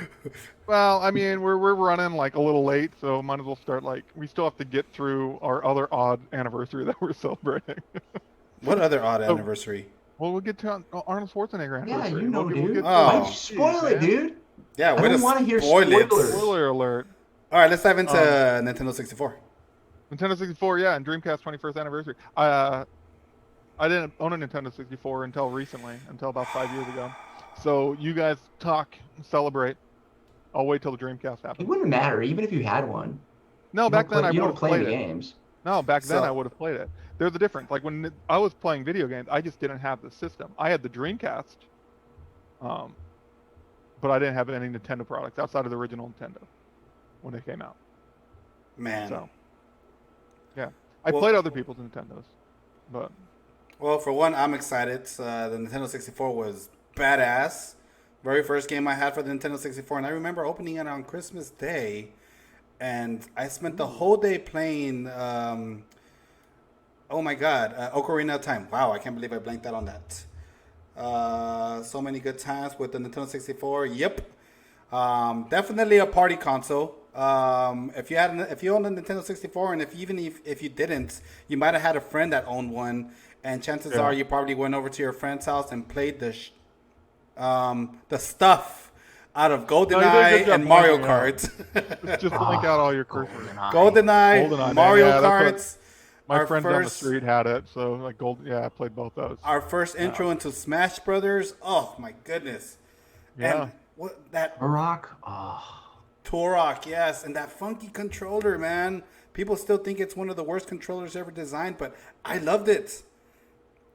Well, I mean, we're running like a little late, so might as well start like we still have to get through our other odd anniversary that we're celebrating. What other odd So, anniversary? well, we'll get to Arnold Schwarzenegger Yeah, anniversary. you know, We'll dude. get Why'd Oh. you spoil it, man. dude? Yeah, I way to don't want to hear spoil it. spoilers. Spoiler alert. All right, let's dive into Um, Nintendo 64. Nintendo 64, yeah, and Dreamcast 21st anniversary. I didn't own a Nintendo 64 until recently, until about 5 years ago. So you guys talk, celebrate. I'll wait till the Dreamcast It happens. wouldn't matter even if you had one. No, back then I You would don't have play played any it. games. No, back then I So, would have played it. There's a difference. Like when I was playing video games, I just didn't have the system. I had the Dreamcast, um, but I didn't have any Nintendo products outside of the original Nintendo when they came out. man. So, yeah, I Well, played other people's Nintendos, but well, for one, I'm excited. The Nintendo 64 was badass. Very first game I had for the Nintendo 64, and I remember opening it on Christmas Day, and I spent the whole day playing. Oh my God, Ocarina of Time. Wow, I can't believe I blanked out on that. So many good times with the Nintendo 64. Yep, definitely a party console. If you owned a Nintendo 64, and if you didn't, you might have had a friend that owned one, and chances yeah. are you probably went over to your friend's house and played the stuff out of No, you did a good GoldenEye job and Mario blanking out. Kart. Just blank out all your cursors. GoldenEye. GoldenEye, GoldenEye, man. Mario Yeah, that's what Karts. my Our friends down the first, street had it. So like Yeah, I played both those. our first intro into Smash Brothers. Oh my goodness! Yeah. And what that Turok. Oh. Turok, yes, and that funky controller, man. People still think it's one of the worst controllers ever designed, but I loved it.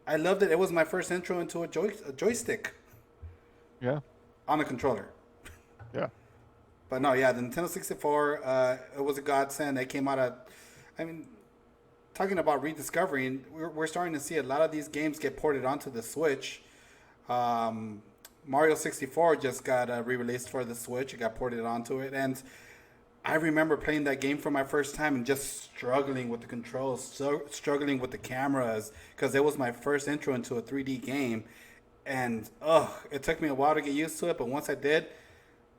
I loved it. It was my first intro into a joystick Yeah. on a controller. Yeah. But no, yeah, the Nintendo 64, it was a godsend. They came out I mean, talking about rediscovering, we're starting to see a lot of these games get ported onto the Switch. Mario 64 just got re-released for the Switch. It got ported onto it, and I remember playing that game for my first time and just struggling with the controls, struggling with the cameras, because it was my first intro into a 3D game, and it took me a while to get used to it. But once I did,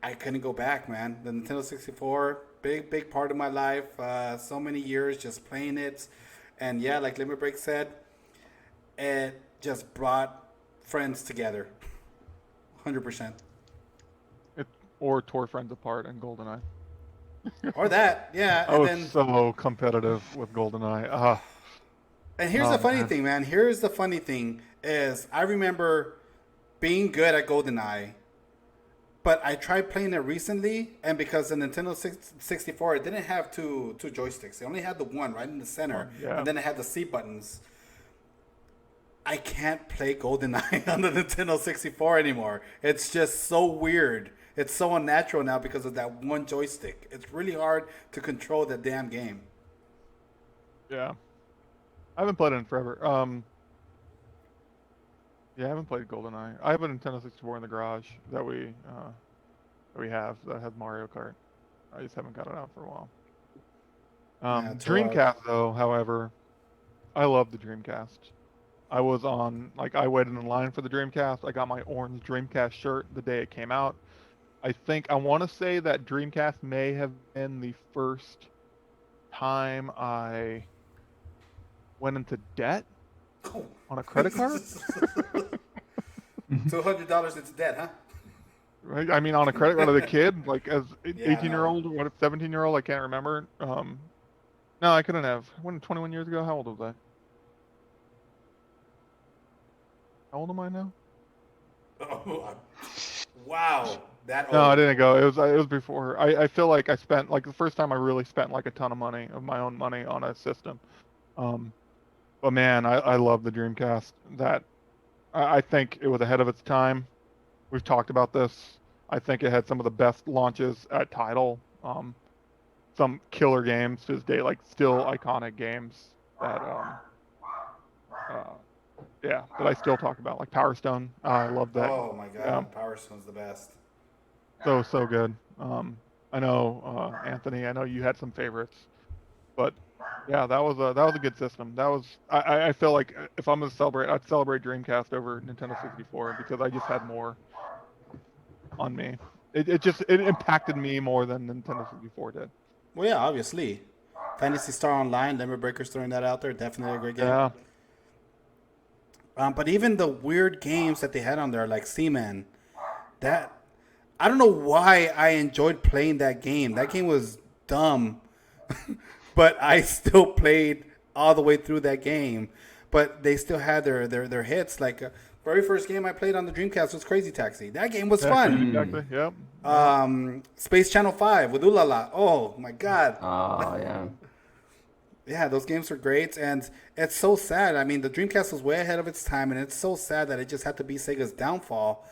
I couldn't go back, man. The Nintendo 64, big part of my life. So many years just playing it, and yeah, like Limit Break said, it just brought friends together. 100%. Or tore friends apart in GoldenEye. Or that, yeah. I was so competitive with GoldenEye. And here's the funny thing, man. Here's the funny thing is I remember being good at GoldenEye, but I tried playing it recently, and because the Nintendo 64, it didn't have two joysticks. It only had the one right in the center, Yeah. and then it had the C buttons. I can't play GoldenEye on the Nintendo 64 anymore. It's just so weird. It's so unnatural now because of that one joystick. It's really hard to control the damn game. Yeah. I haven't played it in forever. Yeah, I haven't played GoldenEye. I have a Nintendo 64 in the garage that we have that has Mario Kart. I just haven't got it out for a while. Yeah, Turok. Dreamcast though, however, I love the Dreamcast. I was on like I waited in line for the Dreamcast. I got my orange Dreamcast shirt the day it came out. I want to say that Dreamcast may have been the first time I went into debt Oh. on a credit card. $200 into debt, huh? Right? I mean, on a credit card as a kid, like as Yeah, 18-year-old, what, 17-year-old, I can't remember. No, I couldn't have. When 21 years ago, how old was I? How old am I now? Oh, wow. That No, I old. didn't go. It was before. I feel like I spent like the first time I really spent like a ton of money of my own money on a system. Um, but man, I love the Dreamcast. That I think it was ahead of its time. We've talked about this. I think it had some of the best launches at title. Some killer games to this day, like still iconic games that uh, yeah, that I still talk about, like Power Stone. I love that. Oh my Yeah, God. Power Stone's the best. so good. I know Anthony. I know you had some favorites, but yeah, that was a good system. That was I feel like if I'm gonna celebrate, I'd celebrate Dreamcast over Nintendo 64 because I just had more on me. It impacted me more than Nintendo 64 did. Well, yeah, obviously. Fantasy Star Online, Limit Breakers throwing that out there. Definitely a great game. Yeah, But even the weird games that they had on there, like Seaman, that I don't know why I enjoyed playing that game. That game was dumb, but I still played all the way through that game. But they still had their hits. Like very first game I played on the Dreamcast was Crazy Taxi. That game was yeah, fun. exactly. Yep. Yeah. Space Channel 5 with Ulala. Oh my God. Oh yeah. Yeah, those games were great, and it's so sad. I mean, the Dreamcast was way ahead of its time, and it's so sad that it just had to be Sega's downfall.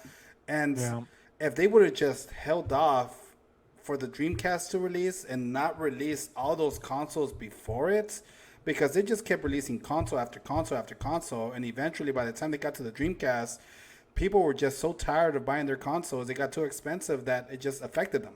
And Yeah. if they would have just held off for the Dreamcast to release and not release all those consoles before it, because they just kept releasing console after console after console, and eventually, by the time they got to the Dreamcast, people were just so tired of buying their consoles, they got too expensive that it just affected them.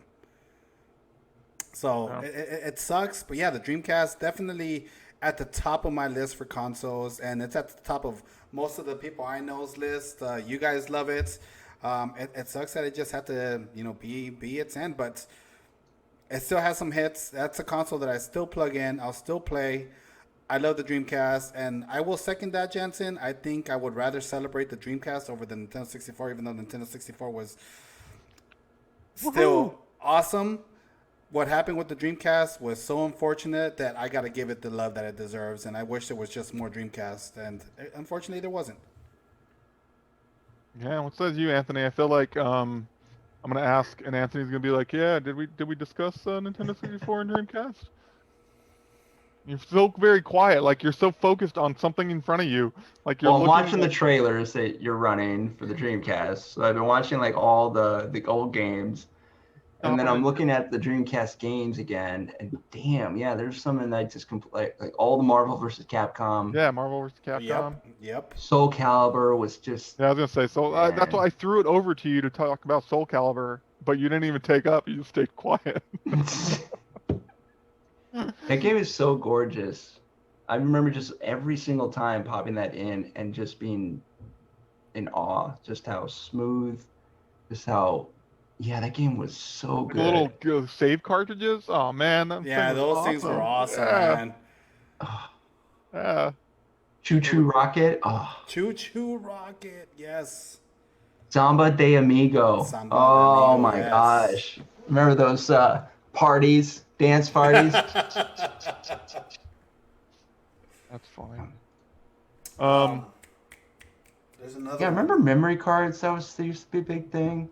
So Yeah. it sucks, but yeah, the Dreamcast definitely at the top of my list for consoles, and it's at the top of most of the people I know's list. You guys love it. It sucks that it just had to be its end, but it still has some hits. That's a console that I still plug in. I'll still play. I love the Dreamcast, and I will second that, Jensen. I think I would rather celebrate the Dreamcast over the Nintendo 64, even though Nintendo 64 was Woohoo! still awesome. What happened with the Dreamcast was so unfortunate that I got to give it the love that it deserves, and I wish there was just more Dreamcast, and unfortunately there wasn't. Yeah, what says you, Anthony? I feel like I'm gonna ask, and Anthony's gonna be like, "Yeah, did we discuss Nintendo 64 and Dreamcast?" You're so very quiet, like you're so focused on something in front of you, like you're Well, I'm looking. watching the trailers that you're running for the Dreamcast. So I've been watching like all the old games, and Top then of I'm it. looking at the Dreamcast games again, and damn, yeah, there's something that I just like all the Marvel versus Capcom. Yeah, Marvel vs. Yep, Capcom. yep. Soul Calibur was just Yeah, I was gonna say. So that's why man. I threw it over to you to talk about Soul Calibur, but you didn't even take up. You just stayed quiet. That game is so gorgeous. I remember just every single time popping that in and just being in awe, just how smooth, just how, yeah, that game was so Like the little good. save cartridges. Oh man, that thing Yeah, was those things were awesome. awesome, Yeah, man. Oh, yeah. Choo It was Choo Rocket. Oh, Choo Choo Rocket, yes. Samba de Amigo. Samba de Oh Amigo, my yes. gosh. Remember those parties, dance parties? That's funny. um, there's another Yeah, one. remember memory cards? That used to be a big thing.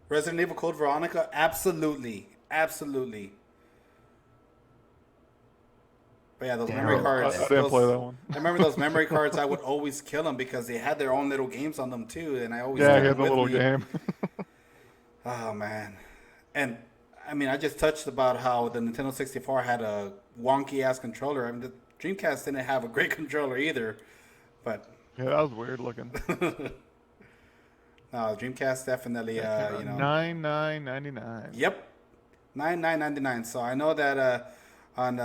Resident Evil Code Veronica, absolutely, absolutely. But yeah, those Damn, memory I cards. didn't play Those that one. I remember those memory cards. I would always kill them because they had their own little games on them too, and I always Yeah, took he them has a with little me. game. Oh man, and I mean, I just touched about how the Nintendo 64 had a wonky ass controller. I mean, the Dreamcast didn't have a great controller either, but Yeah, that was weird looking. no, Dreamcast definitely, That came out 99.99. yep, 99.99. So I know that on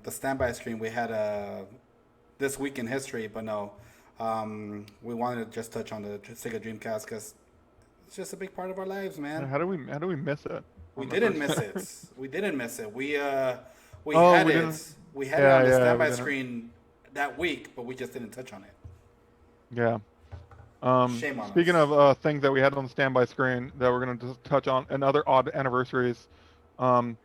the standby stream we had this week in history, but no. We wanted to just touch on the Sega Dreamcast because it's just a big part of our lives, man. How do we miss it? We On the didn't first miss it. We didn't miss it. We Oh, had we it. didn't. We had it Yeah, on the yeah, we standby didn't. screen that week, but we just didn't touch on it. Yeah. Shame on Speaking us. of things that we had on the standby screen that we're going to touch on, and other odd anniversaries. Um,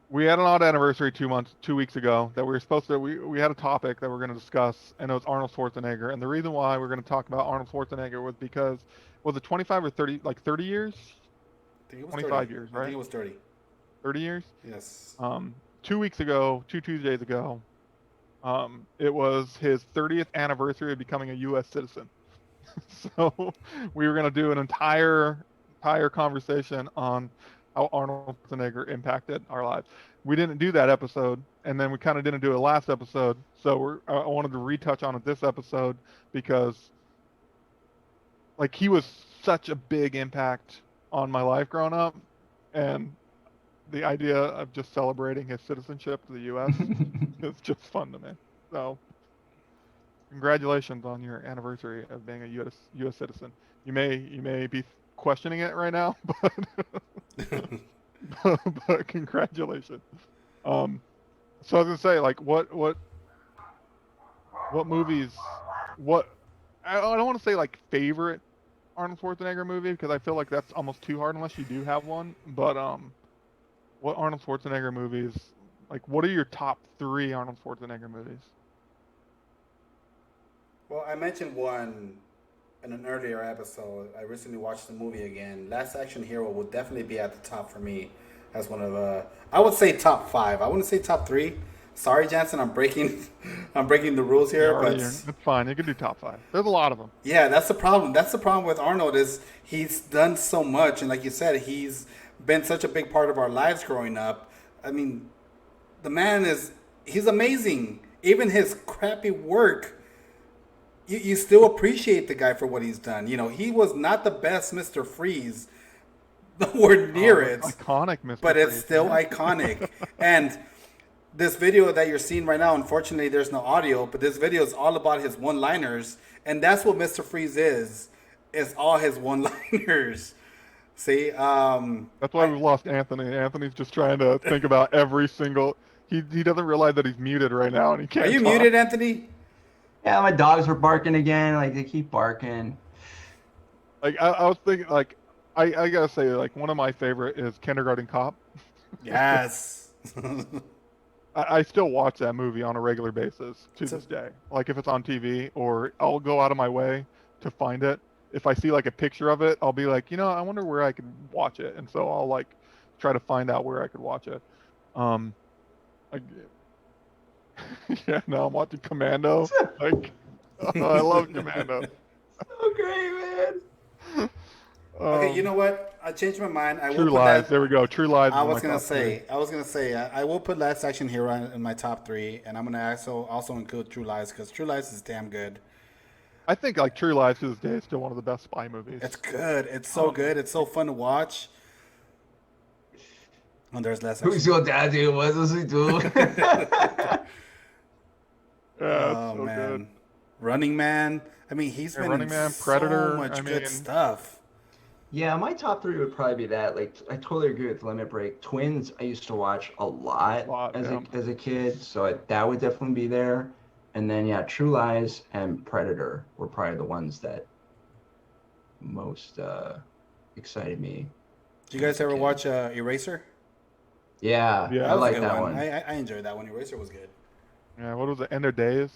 we had an odd anniversary 2 weeks ago that we were supposed to. We had a topic that we're going to discuss, and it was Arnold Schwarzenegger. And the reason why we're going to talk about Arnold Schwarzenegger was because was it 25 or 30, like 30 years? I think it was 25 30. years, I think right? it was 30. 30 years. Yes. 2 weeks ago, two Tuesdays ago, it was his 30th anniversary of becoming a U.S. citizen. So we were going to do an entire conversation on how Arnold Schwarzenegger impacted our lives. We didn't do that episode, and then we kind of didn't do it last episode. So I wanted to retouch on it this episode because, like, he was such a big impact on my life growing up, and the idea of just celebrating his citizenship to the U.S. is just fun to me. So, congratulations on your anniversary of being a U.S. citizen. You may be questioning it right now, but congratulations. So I was gonna say, like, what movies, what I don't want to say like favorite Arnold Schwarzenegger movie because I feel like that's almost too hard unless you do have one. But what Arnold Schwarzenegger movies? Like, what are your top 3 Arnold Schwarzenegger movies? Well, I mentioned one in an earlier episode. I recently watched the movie again. Last Action Hero will definitely be at the top for me as one of I would say top 5. I wouldn't say top 3. Sorry, Jansen, I'm breaking the rules here, but It's fine. You can do top 5. There's a lot of them. yeah, that's the problem. That's the problem with Arnold is he's done so much, and like you said, he's been such a big part of our lives growing up. I mean, the man he's amazing. Even his crappy work, you still appreciate the guy for what he's done. You know, he was not the best Mr. Freeze, nowhere near it. Iconic, Mr. But it's Freeze, still man. iconic. And this video that you're seeing right now, unfortunately, there's no audio, but this video is all about his one-liners, and that's what Mr. Freeze is all his one-liners. See, That's why we lost Anthony. Anthony's just trying to think about every single. He doesn't realize that he's muted right now and he can't. are you talk. muted, Anthony? Yeah, my dogs were barking again. Like they keep barking. Like I was thinking, like I gotta say, like one of my favorite is Kindergarten Cop. Yes. I still watch that movie on a regular basis to this day. Like if it's on TV, or I'll go out of my way to find it. If I see like a picture of it, I'll be like, I wonder where I could watch it, and so I'll like try to find out where I could watch it. Like, yeah, now I'm watching Commando. Like, I love Commando. So great, man. Okay, you know what? I changed my mind. I True will put Lies. that. There we go. True Lies. I is was my gonna top 3. say, I will put Last Action Hero in my top 3, and I'm gonna also include True Lies because True Lies is damn good. I think like True Lies to this day is still one of the best spy movies. It's good. It's so good. It's so fun to watch. And there's Last Action. Who's your daddy? What does he do? Yeah, Oh it's so man, good. Running Man. I mean, he's been Running in Man, Predator, so much I good mean- stuff. Yeah, my top 3 would probably be that. Like, I totally agree with Limit Break. Twins, I used to watch a lot, Yeah. as a kid, so that would definitely be there. And then yeah, True Lies and Predator were probably the ones that most excited me. Did you guys as a ever kid. watch Eraser? Yeah, Yeah. I That was a like good that one. I enjoyed that one. Eraser was good. Yeah, what was it? End of Days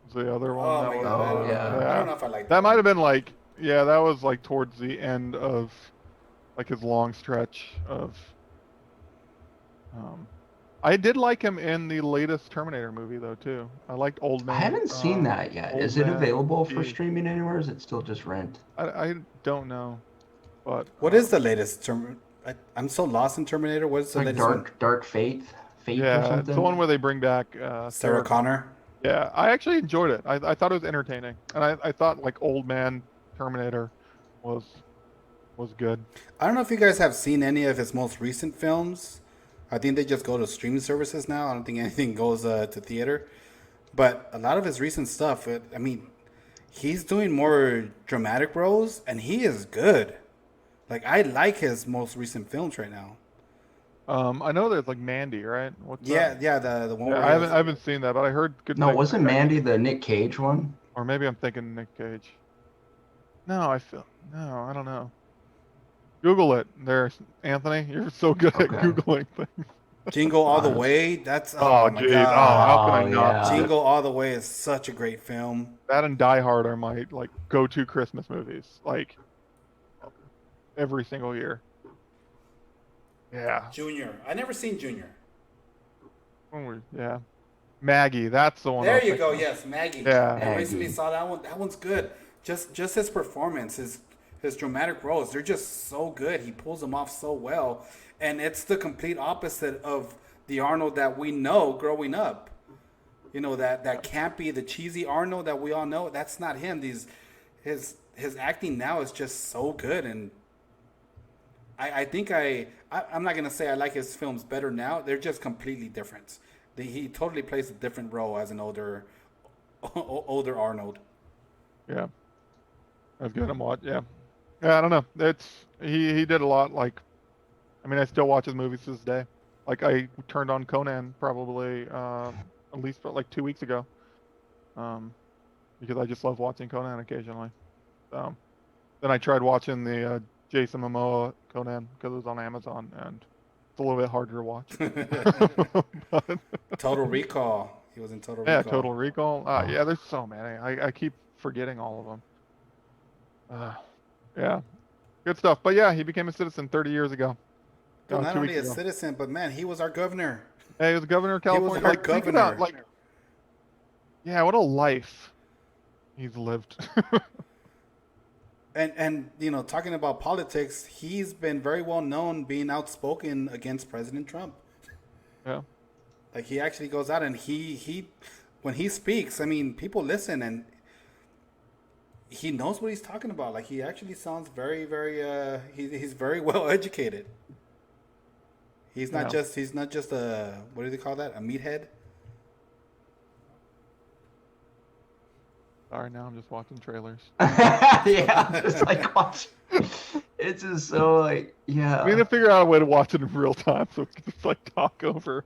was the other one. Oh that my was, god! I don't yeah. know. I don't know if I like That might have been like, yeah, that was like towards the end of like his long stretch of. I did like him in the latest Terminator movie though too. I liked Old Man. I haven't seen that yet. Old Is it Man available for G. streaming anywhere? Or is it still just rent? I don't know, but What is the latest I'm so lost in Terminator. What is the Like latest one? Dark Fate or yeah, something. it's the one where they bring back Sarah Connor. Yeah, I actually enjoyed it. I thought it was entertaining, and I thought like Old Man Terminator was good. I don't know if you guys have seen any of his most recent films. I think they just go to streaming services now. I don't think anything goes to theater. But a lot of his recent stuff, I mean, he's doing more dramatic roles, and he is good. Like I like his most recent films right now. I know there's like Mandy, right? What's that? Yeah, yeah, the one Yeah, where he has. I haven't seen that, but I heard good No, things. wasn't Mandy the Nick Cage one? Or maybe I'm thinking Nick Cage. No, no, I don't know. Google it there, Anthony. You're so good at Okay. Googling things. Jingle All the Uh, Way. That's Oh, oh my jeez. Oh, how god. can I oh not forget yeah. Jingle All the Way is such a great film. that and Die Hard are my like go-to Christmas movies, like every single year. Yeah. Junior. I never seen Junior. Yeah. Maggie, that's the one I There was you go. thinking of. Yes, Maggie. Yeah. I recently Maggie. saw that one. That one's good. Just his performance, his dramatic roles, they're just so good. He pulls them off so well, and it's the complete opposite of the Arnold that we know growing up. You know that campy, the cheesy Arnold that we all know. That's not him. His acting now is just so good, and I think I'm not gonna say I like his films better now. They're just completely different. He totally plays a different role as an older Arnold. Yeah. I've got him watch. Yeah. Yeah, I don't know. It's he did a lot. Like, I mean, I still watch his movies to this day. Like, I turned on Conan probably at least like 2 weeks ago, um, because I just love watching Conan occasionally. So then I tried watching the Jason Momoa Conan because it was on Amazon, and it's a little bit harder to watch. But, Total Recall. He was in Total yeah, Recall. Total Recall. Oh. Yeah, there's so many. I keep forgetting all of them. Yeah, good stuff. But yeah, he became a citizen 30 years ago. Dude, not 2 weeks only a ago. citizen, but man, he was our governor. Hey, he was governor of He was California. our Like, think about governor. like, yeah, what a life he's lived. And you know, talking about politics, he's been very well known being outspoken against President Trump. Yeah, Like he actually goes out and he when he speaks, I mean, people listen and he knows what he's talking about. Like he actually sounds very he's very well educated. yeah. He's not just a what do they call that? A meathead? Sorry, now I'm just watching trailers. Yeah, I'm just like watch. It's just so like We need yeah. to figure out a way to watch it in real time so we can just like talk over.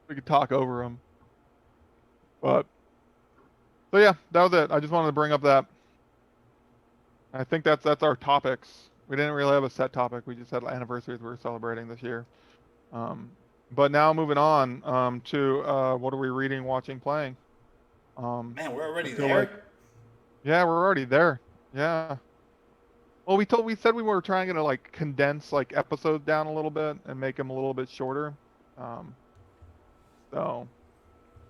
We can talk over them. But so yeah, that was it. I just wanted to bring up that. I think that's our topics. We didn't really have a set topic. We just had anniversaries we were celebrating this year. Um, but now moving on to what are we reading, watching, playing? Man, we're I already feel like there. yeah, we're already there. Yeah. Well, we said we were trying to like condense like episodes down a little bit and make them a little bit shorter. Um, so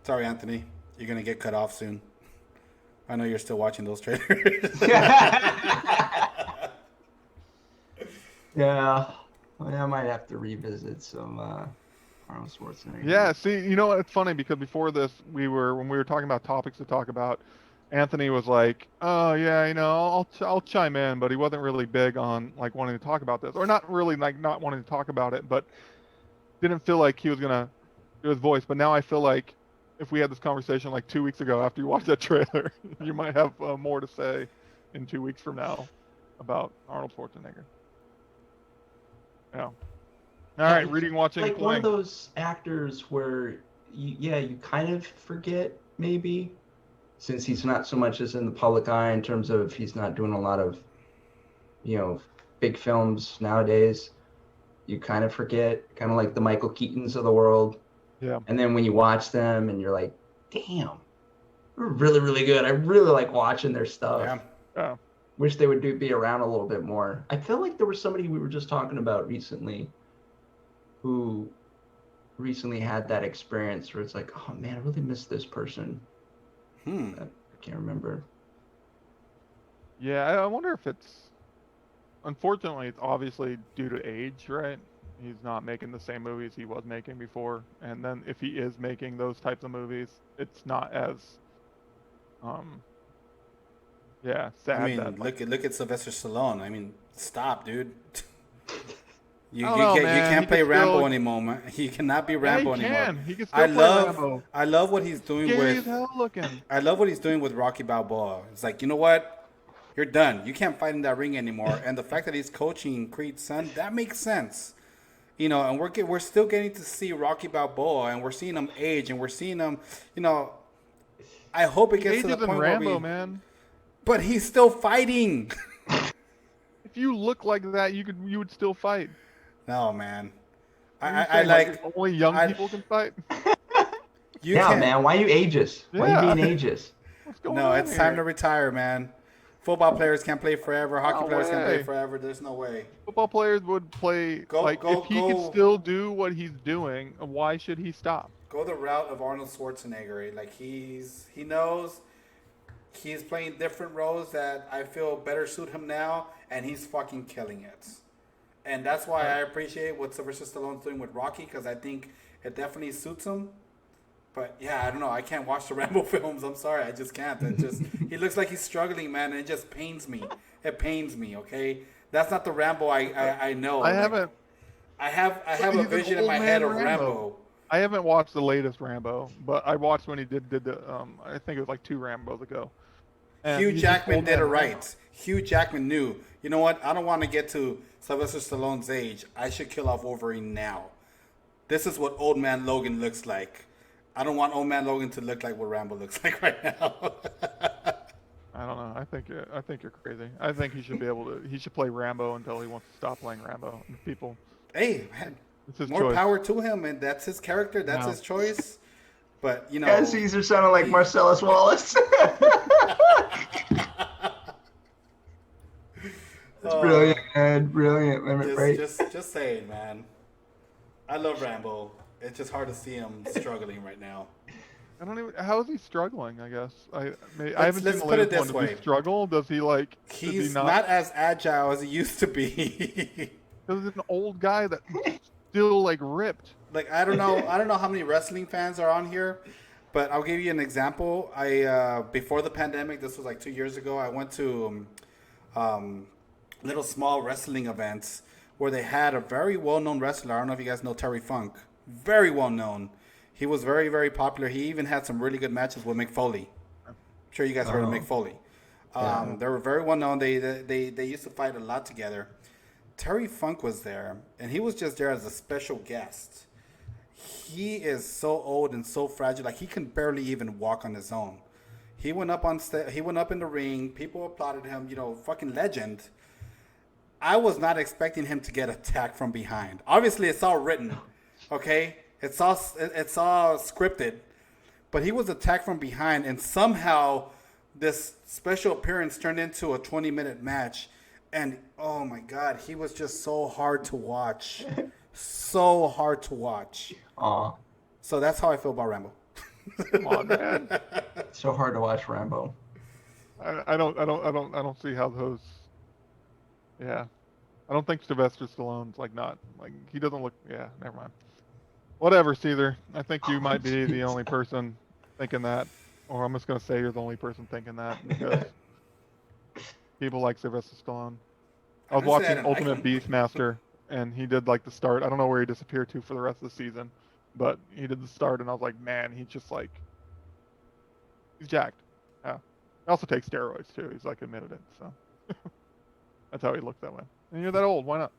Sorry, Anthony. You're gonna get cut off soon. I know you're still watching those trailers. Yeah. Well, I might have to revisit some Arnold Schwarzenegger. yeah, see, you know what? It's funny because before this, when we were talking about topics to talk about, Anthony was like, "Oh yeah, I'll chime in," but he wasn't really big on like wanting to talk about this, or not really like not wanting to talk about it, but didn't feel like he was gonna do his voice. But now I feel like if we had this conversation like 2 weeks ago after you watched that trailer, you might have more to say in 2 weeks from now about Arnold Schwarzenegger. Yeah. All Yeah, right, it's reading, watching, like one of playing. those actors where you kind of forget maybe since he's not so much as in the public eye in terms of he's not doing a lot of you know big films nowadays. You kind of forget, kind of like the Michael Keatons of the world. Yeah. And then when you watch them and you're like, damn, they're really, really good. I really like watching their stuff. Yeah. Yeah. Wish they would be around a little bit more. I feel like there was somebody we were just talking about recently who recently had that experience where it's like, oh man, I really miss this person. I can't remember. Yeah, I wonder if it's unfortunately it's obviously due to age, right? He's not making the same movies he was making before. And then if he is making those types of movies, it's not as yeah, I sad mean, that like look at Sylvester Stallone. I mean, stop, dude. You I don't you know, can't you man. can't He play could Rambo still. anymore, man. He cannot be Yeah, he Rambo anymore. can. He can I still play love Rambo. I love what he's doing Scary as with hell looking. I love what he's doing with Rocky Balboa. It's like, you know what? You're done. You can't fight in that ring anymore. And the fact that he's coaching Creed's son, that makes sense. And we're still getting to see Rocky Balboa, and we're seeing him age, and we're seeing him. You know, I hope it He gets to the ages in point Rambo, where man. but he's still fighting. If you look like that, you would still fight. No, man. What are you I saying? Like only young I people can fight? you Yeah, can't. man. Why you ageist? Why you Yeah. being ageist? What's going No, on it's time to here? retire, man. Football players can't play forever. Hockey No players can't play way. forever. There's no way. Football players would play Go, like go, if he could go, still do what he's doing, why should he stop? go the route of Arnold Schwarzenegger. Like he knows he's playing different roles that I feel better suit him now, and he's fucking killing it. And that's why I appreciate what Sylvester Stallone's doing with Rocky, because I think it definitely suits him. But yeah, I don't know. I can't watch the Rambo films. I'm sorry, I just can't. It just he looks like he's struggling, man, and it just pains me. It pains me. Okay, that's not the Rambo I know. I Like, haven't. I have He's a an vision in old my man head of Rambo. Rambo. I haven't watched the latest Rambo, but I watched when he did the I think it was like 2 Rambos ago. And Hugh he's just Jackman old did it man right. Rambo. Hugh Jackman knew. You know what? I don't want to get to Sylvester Stallone's age. I should kill off Wolverine now. This is what old man Logan looks like. I don't want old man Logan to look like what Rambo looks like right now. I don't know. I think you're crazy. I think he should be able to. He should play Rambo until he wants to stop playing Rambo. And people, Hey, man, it's his more choice. power to him, and that's his character. That's No. his choice. But Yeah, Caesar sounded like Marcellus Wallace. That's brilliant, man. Brilliant. Right? just saying, man. I love Rambo. It's just hard to see him struggling right now. I don't even. How is he struggling? I guess I Let's haven't seen the put it latest one. this Does he way. struggle? Does he like? Does He's he not as agile as he used to be. Because he's an old guy that still like ripped. Like I don't know how many wrestling fans are on here, but I'll give you an example. I before the pandemic, this was like 2 years ago. I went to little small wrestling events where they had a very well-known wrestler. I don't know if you guys know Terry Funk. Very well-known. He was very, very popular. He even had some really good matches with Mick Foley. I'm sure you guys heard of Mick Foley. They were very well-known. They used to fight a lot together. Terry Funk was there, and he was just there as a special guest. He is so old and so fragile. Like he can barely even walk on his own. He went up on he went up in the ring. People applauded him. Fucking legend. I was not expecting him to get attacked from behind. Obviously, it's all written, okay? It's all scripted, but he was attacked from behind, and somehow this special appearance turned into a 20-minute match. And oh my God, he was just so hard to watch, so hard to watch. Aw, So that's how I feel about Rambo. Come on, man. so hard to watch Rambo. I don't see how those. Yeah, I don't think Sylvester Stallone's like not like he doesn't look. Yeah, never mind. Whatever, Caesar. I think you might be the only person thinking that, or I'm just gonna say you're the only person thinking that because people like Sylvester Stallone. I was watching Ultimate Beastmaster, and he did like the start. I don't know where he disappeared to for the rest of the season, but he did the start, and I was like, man, he's just like he's jacked. Yeah. He also takes steroids too. He's like admitted it, so. That's how he looked that way. And you're that old. Why not?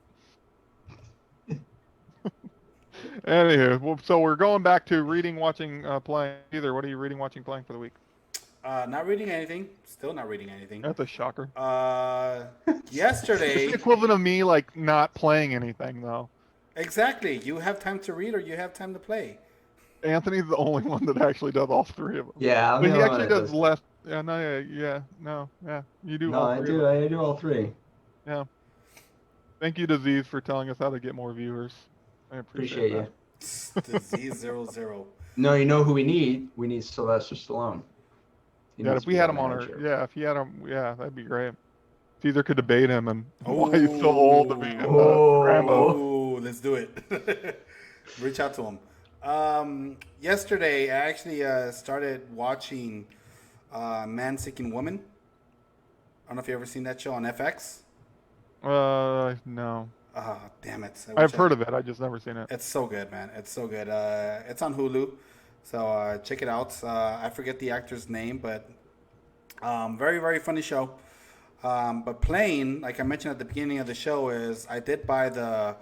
Anywho, well, so we're going back to reading, watching, playing. Either, what are you reading, watching, playing for the week? Not reading anything. Still not reading anything. That's a shocker. Yesterday. It's the equivalent of me like not playing anything though. Exactly. You have time to read or you have time to play. Anthony's the only one that actually does all 3 of them. Yeah, but he actually does less. Yeah, no, yeah. You do. No, all I 3 do. I do all 3. Yeah. Thank you, Disease, for telling us how to get more viewers. I appreciate you. Disease 00. No, you know who we need? We need Sylvester Stallone. Yeah, if we had him on our, if he had him, that'd be great. Caesar could debate him and why he's so old to be in Rambo. Oh, let's do it. Reach out to him. Yesterday, I actually started watching Man Seeking Woman. I don't know if you ever seen that show on FX. No. Damn it! I I've wish I. heard of it. I just never seen it. It's so good, man. It's so good. It's on Hulu, so check it out. I forget the actor's name, but very very funny show. But playing, like I mentioned at the beginning of the show, is I did buy the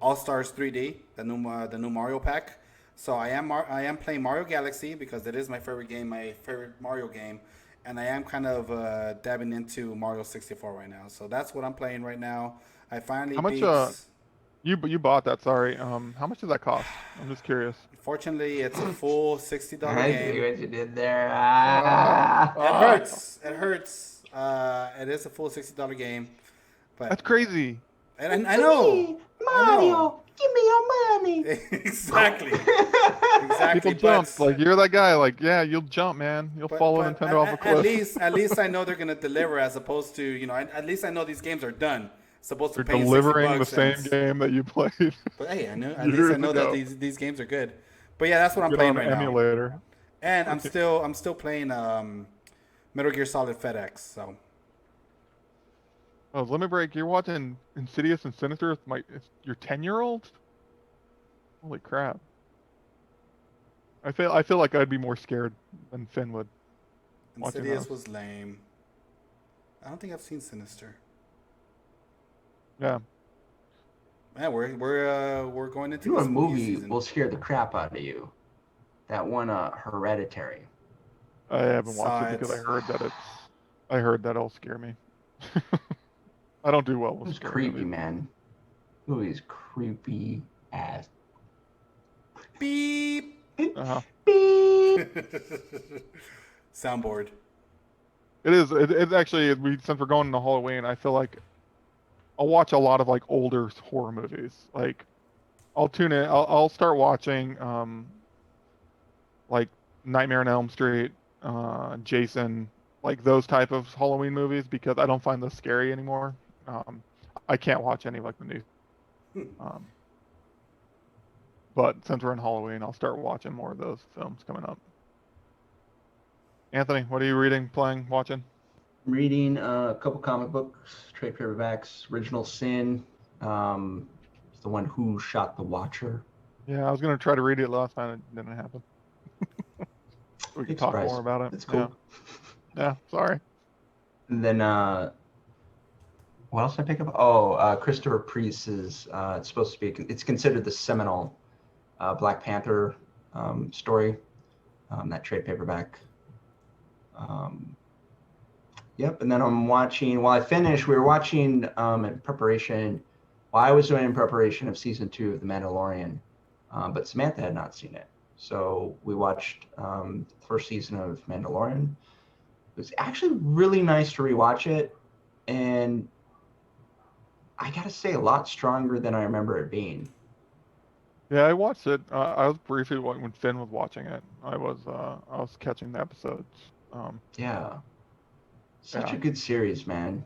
All Stars 3D, the new Mario pack. So I am playing Mario Galaxy because it is my favorite game, my favorite Mario game, and I am kind of dabbing into Mario 64 right now. So that's what I'm playing right now. I finally How much? beat. You bought that? Sorry. How much does that cost? I'm just curious. Fortunately, it's a full $60 I see game. what you did there. Uh, It uh, hurts. It hurts. It is a full $60 game, that's but crazy. and I know, Mario, give me your money. exactly, People exactly. jump. Like you're that guy. Like yeah, you'll jump, man. You'll follow But Nintendo off a cliff. at least I know they're gonna deliver as opposed to at least I know these games are done. Supposed to They're paying 60 delivering the bucks and same game that you played but hey, I know at least I years know that ago. these games are good. But yeah, that's what I'm Get playing on right now. emulator. And I'm still playing Metal Gear Solid FedEx. So Oh, Limit Break. You're watching Insidious and Sinister with your 10-year-old. Holy crap! I feel like I'd be more scared than Finn would watching Insidious those. was lame. I don't think I've seen Sinister. Yeah. Yeah, we're going into You know, a this spooky movie season. will scare the crap out of you. That one, Hereditary. I haven't watched Saw it it. because I heard that it'll scare me. I don't do well It with was scary creepy, movies. man. The movie is creepy as. Beep. Uh-huh. Beep. Soundboard. It is. It's actually since we're going into Halloween, I feel like I'll watch a lot of like older horror movies. Like I'll tune in. I'll start watching like Nightmare on Elm Street, Jason, like those type of Halloween movies because I don't find those scary anymore. I can't watch any like the new. Um, but since we're in Halloween, I'll start watching more of those films coming up. Anthony, what are you reading, playing, watching? I'm reading a couple comic books, trade paperbacks. Original Sin. It's the one who shot the Watcher. Yeah, I was gonna try to read it last time. It didn't happen. We can Big talk surprise. more about it. It's cool. Yeah. Sorry. And then what else did I pick up? Oh, Christopher Priest's. It's supposed to be. It's considered the seminal Black Panther story. That trade paperback. Yep. And then I'm watching. While I finished, we were watching in preparation. Well, I was doing in preparation of season 2 of The Mandalorian, but Samantha had not seen it. So we watched the first season of Mandalorian. It was actually really nice to rewatch it, and I gotta say, a lot stronger than I remember it being. Yeah, I watched it. I was briefly when Finn was watching it. I was catching the episodes. Yeah, such Yeah. a good series, man.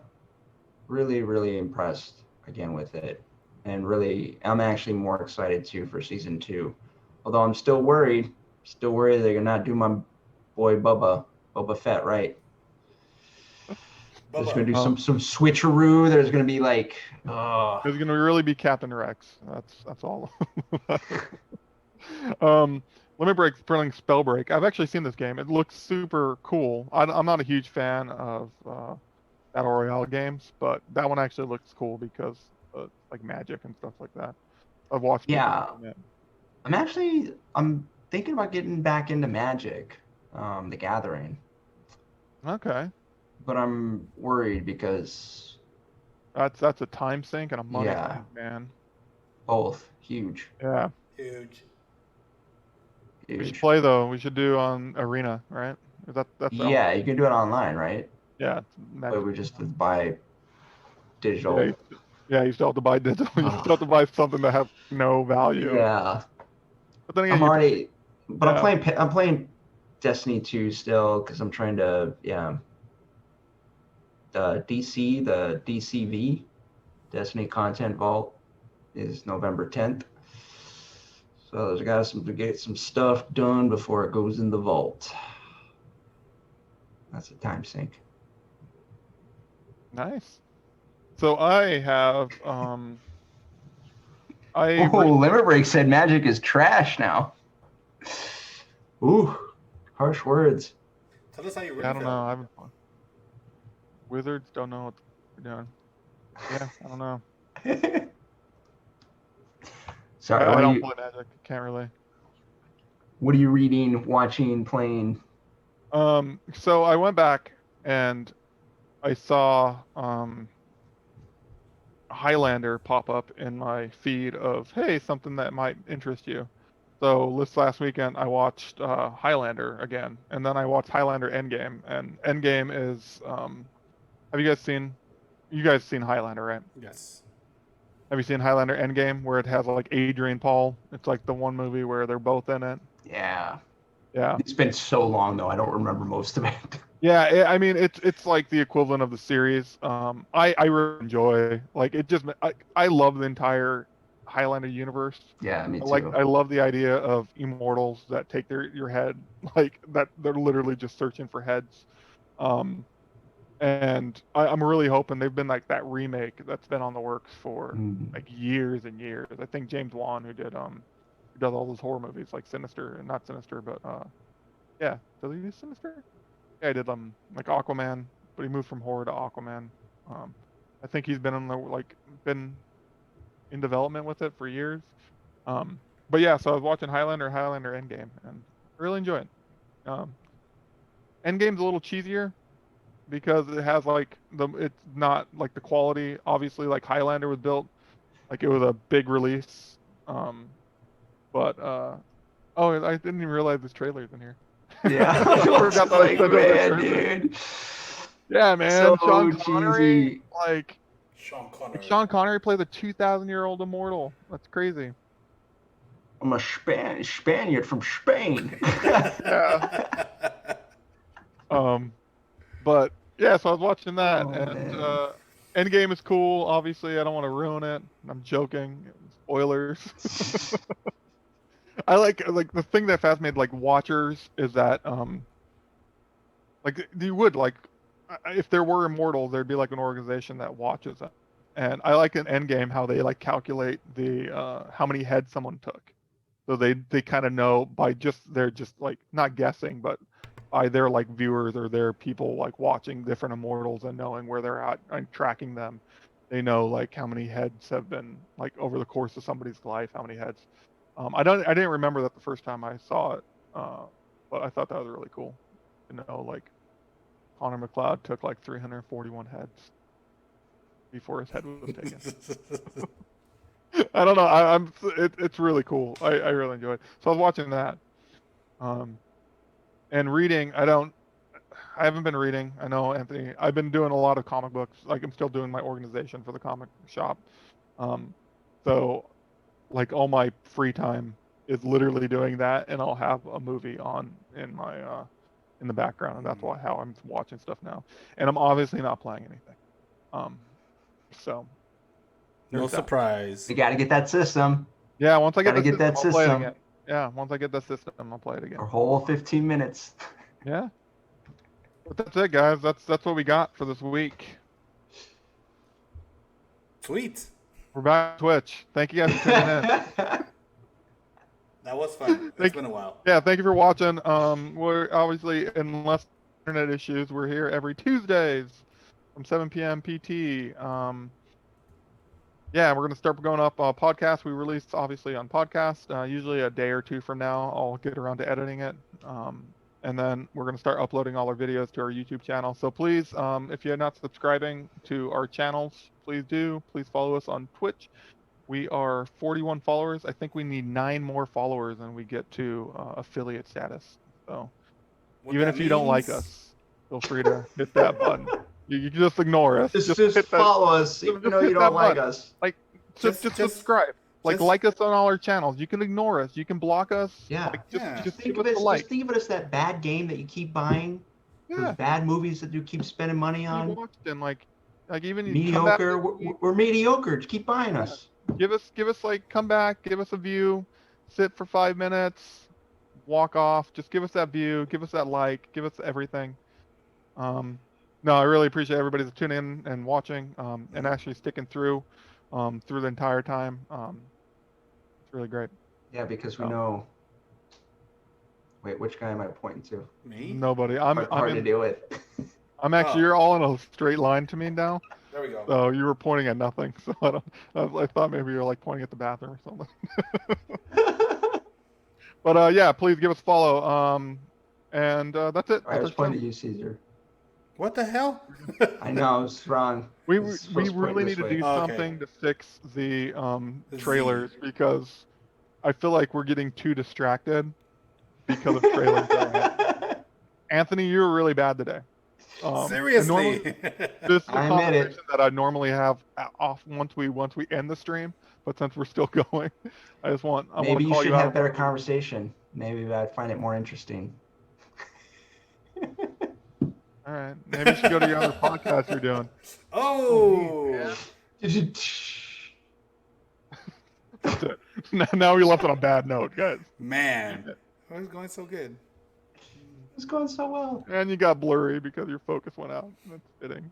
Really, really impressed again with it, and really, I'm actually more excited too for season 2. Although I'm still worried. Still worried they're not do my boy Boba Fett right. There's Bubba. gonna do Um, some switcheroo. There's gonna be like, there's gonna really be Captain Rex. That's all. um, Limit Break, Thrilling Spellbreak. I've actually seen this game. It looks super cool. I'm not a huge fan of battle royale games, but that one actually looks cool because like magic and stuff like that. I've watched people yeah. playing it. I'm thinking about getting back into Magic, the Gathering, Okay, but I'm worried because that's a time sink and a money yeah, sink, man. both huge, Yeah, Huge. we should huge. play though. We should do on Arena, right? That's the Yeah, only. you can do it online, right? Yeah, it's But magic. we just buy Yeah, digital. yeah. You still have to buy digital. You still have Ugh, to buy something that has no value. yeah, But then again, I'm already, but yeah. I'm playing Destiny 2 still because I'm trying to the DCV Destiny Content Vault is November 10th. So there's got to get some stuff done before it goes in the vault. That's a time sink. Nice. So I have I Oh, Limit Break said Magic is trash now. Ooh, harsh words. Tell us how you I really don't know. feel. I haven't Wizards don't know what they're doing. Yeah, I don't know. Sorry, I don't play Magic. Can't really. what are you reading, watching, playing? So I went back and I saw Highlander pop up in my feed of, hey, something that might interest you. So this last weekend I watched Highlander again, and then I watched Highlander Endgame. And Endgame is have you guys seen Highlander, right? Yes. Have you seen Highlander Endgame where it has like Adrian Paul? It's like the one movie where they're both in it. Yeah. Yeah. It's been so long though, I don't remember most of it. Yeah, I mean it's like the equivalent of the series. I really enjoy like it just I love the entire Highlander universe. Yeah, me too. I love the idea of immortals that take your head like that they're literally just searching for heads. Um, and I'm really hoping they've been like that remake that's been on the works for Mm. like years and years. I think James Wan who does all those horror movies like Sinister and not Sinister but yeah, does he do Sinister? Yeah, I did like Aquaman, but he moved from horror to Aquaman. Um, I think he's been been in development with it for years. Um, but yeah, so I was watching Highlander Endgame, and I really enjoy it. Um, Endgame's a little cheesier because it has it's not like the quality. Obviously, like Highlander was built, like it was a big release. Um, but oh, I didn't even realize this trailer's in here. Yeah, I I was forgot that I like, said it was a man, trailer. dude. Yeah, So man. Sean Connery, cheesy. like Sean Connery. Sean Connery plays a 2,000-year-old immortal. That's crazy. I'm a Spaniard from Spain. Yeah. But yeah, so I was watching that, Oh and man. Endgame is cool. Obviously, I don't want to ruin it. I'm joking. Spoilers. I like the thing that fascinated like watchers is that like you would like if there were immortals, there'd be like an organization that watches them. And I like in Endgame how they like calculate the how many heads someone took. So they kind of know by just they're just like not guessing, but by their like viewers or their people like watching different immortals and knowing where they're at and tracking them. They know like how many heads have been like over the course of somebody's life, how many heads. I didn't remember that the first time I saw it, but I thought that was really cool. You know, like Connor McLeod took like 341 heads before his head was taken. I don't know. It's really cool. I really enjoy it. So I was watching that. Um, and reading. I haven't been reading. I know Anthony. I've been doing a lot of comic books. Like I'm still doing my organization for the comic shop. Um, so like all my free time is literally doing that, and I'll have a movie on in my in the background, and that's how I'm watching stuff now. And I'm obviously not playing anything. Um, so No there's that. surprise. You got to get that system. Yeah, once I get Gotta the get system, that I'll play it system. again. Yeah, once I get the system, I'll play it again. A whole 15 minutes. Yeah. But that's it, guys. That's what we got for this week. Sweet. We're back on Twitch. Thank you guys for tuning in. That was fun. It's been a while. Yeah, thank you for watching. We're obviously, unless internet issues, we're here every Tuesdays from 7 p.m. PT. Yeah, we're gonna start going up podcasts. We release obviously on podcast. Usually a day or two from now, I'll get around to editing it. And then we're gonna start uploading all our videos to our YouTube channel. So please, if you're not subscribing to our channels, please do. Please follow us on Twitch. We are 41 followers. I think we need 9 more followers and we get to affiliate status. So What even that if you don't like means- us, feel free to hit that button. You can just ignore us. Just hit that, follow us, just even though hit you that don't like button. us. Like Just- just just- subscribe. just- Like us on all our channels. You can ignore us. You can block us. Yeah. Like Yeah. just Think give of us it. a like. Just think of it as that bad game that you keep buying. Yeah. Those bad movies that you keep spending money You on. watched and like even you come back. Mediocre. We're mediocre. Just keep buying us. Give us like come back, give us a view, sit for 5 minutes, walk off. Just give us that view, give us that like, give us everything. No, I really appreciate everybody that's tuning in and watching, and actually sticking through the entire time. It's really great. Yeah, because we So, know. Wait, which guy am I pointing to? Me? nobody. Hard to do it. I'm actually, Oh, you're all in a straight line to me now. there we go. So you were pointing at nothing. So I don't. I thought maybe you were like pointing at the bathroom or something. But yeah, please give us a follow. And that's it. I That's was our show. pointing at you, Caesar. What the hell? I know, I was wrong. We I was we supposed to point really this need to way. do Oh, okay. something to fix the The Z. trailers because I feel like we're getting too distracted because of trailers. Anthony, you were really bad today. And Seriously. normally, this is a I admit it. conversation that I normally have off once we end the stream, but since we're still going, I want Maybe to you call should you out. have better conversation. Maybe I'd find it more interesting. All right, maybe you should go to your other podcast you're doing. Oh. That's it. Now we left on a bad note, guys. Man. Why is it going so good? It's going so well. And you got blurry because your focus went out. That's fitting.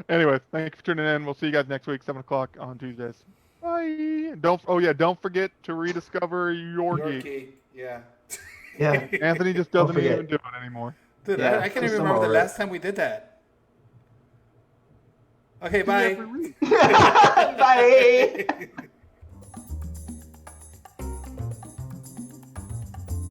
Anyway, thank you for tuning in. We'll see you guys next week, 7 o'clock on Tuesdays. Bye. Don't forget to rediscover your geek. Geek. Yeah. Yeah. Anthony just Don't doesn't forget. even do it anymore. Dude, Yeah, I can't just even come remember the over. last time we did that. Okay, See you bye. every week. Bye.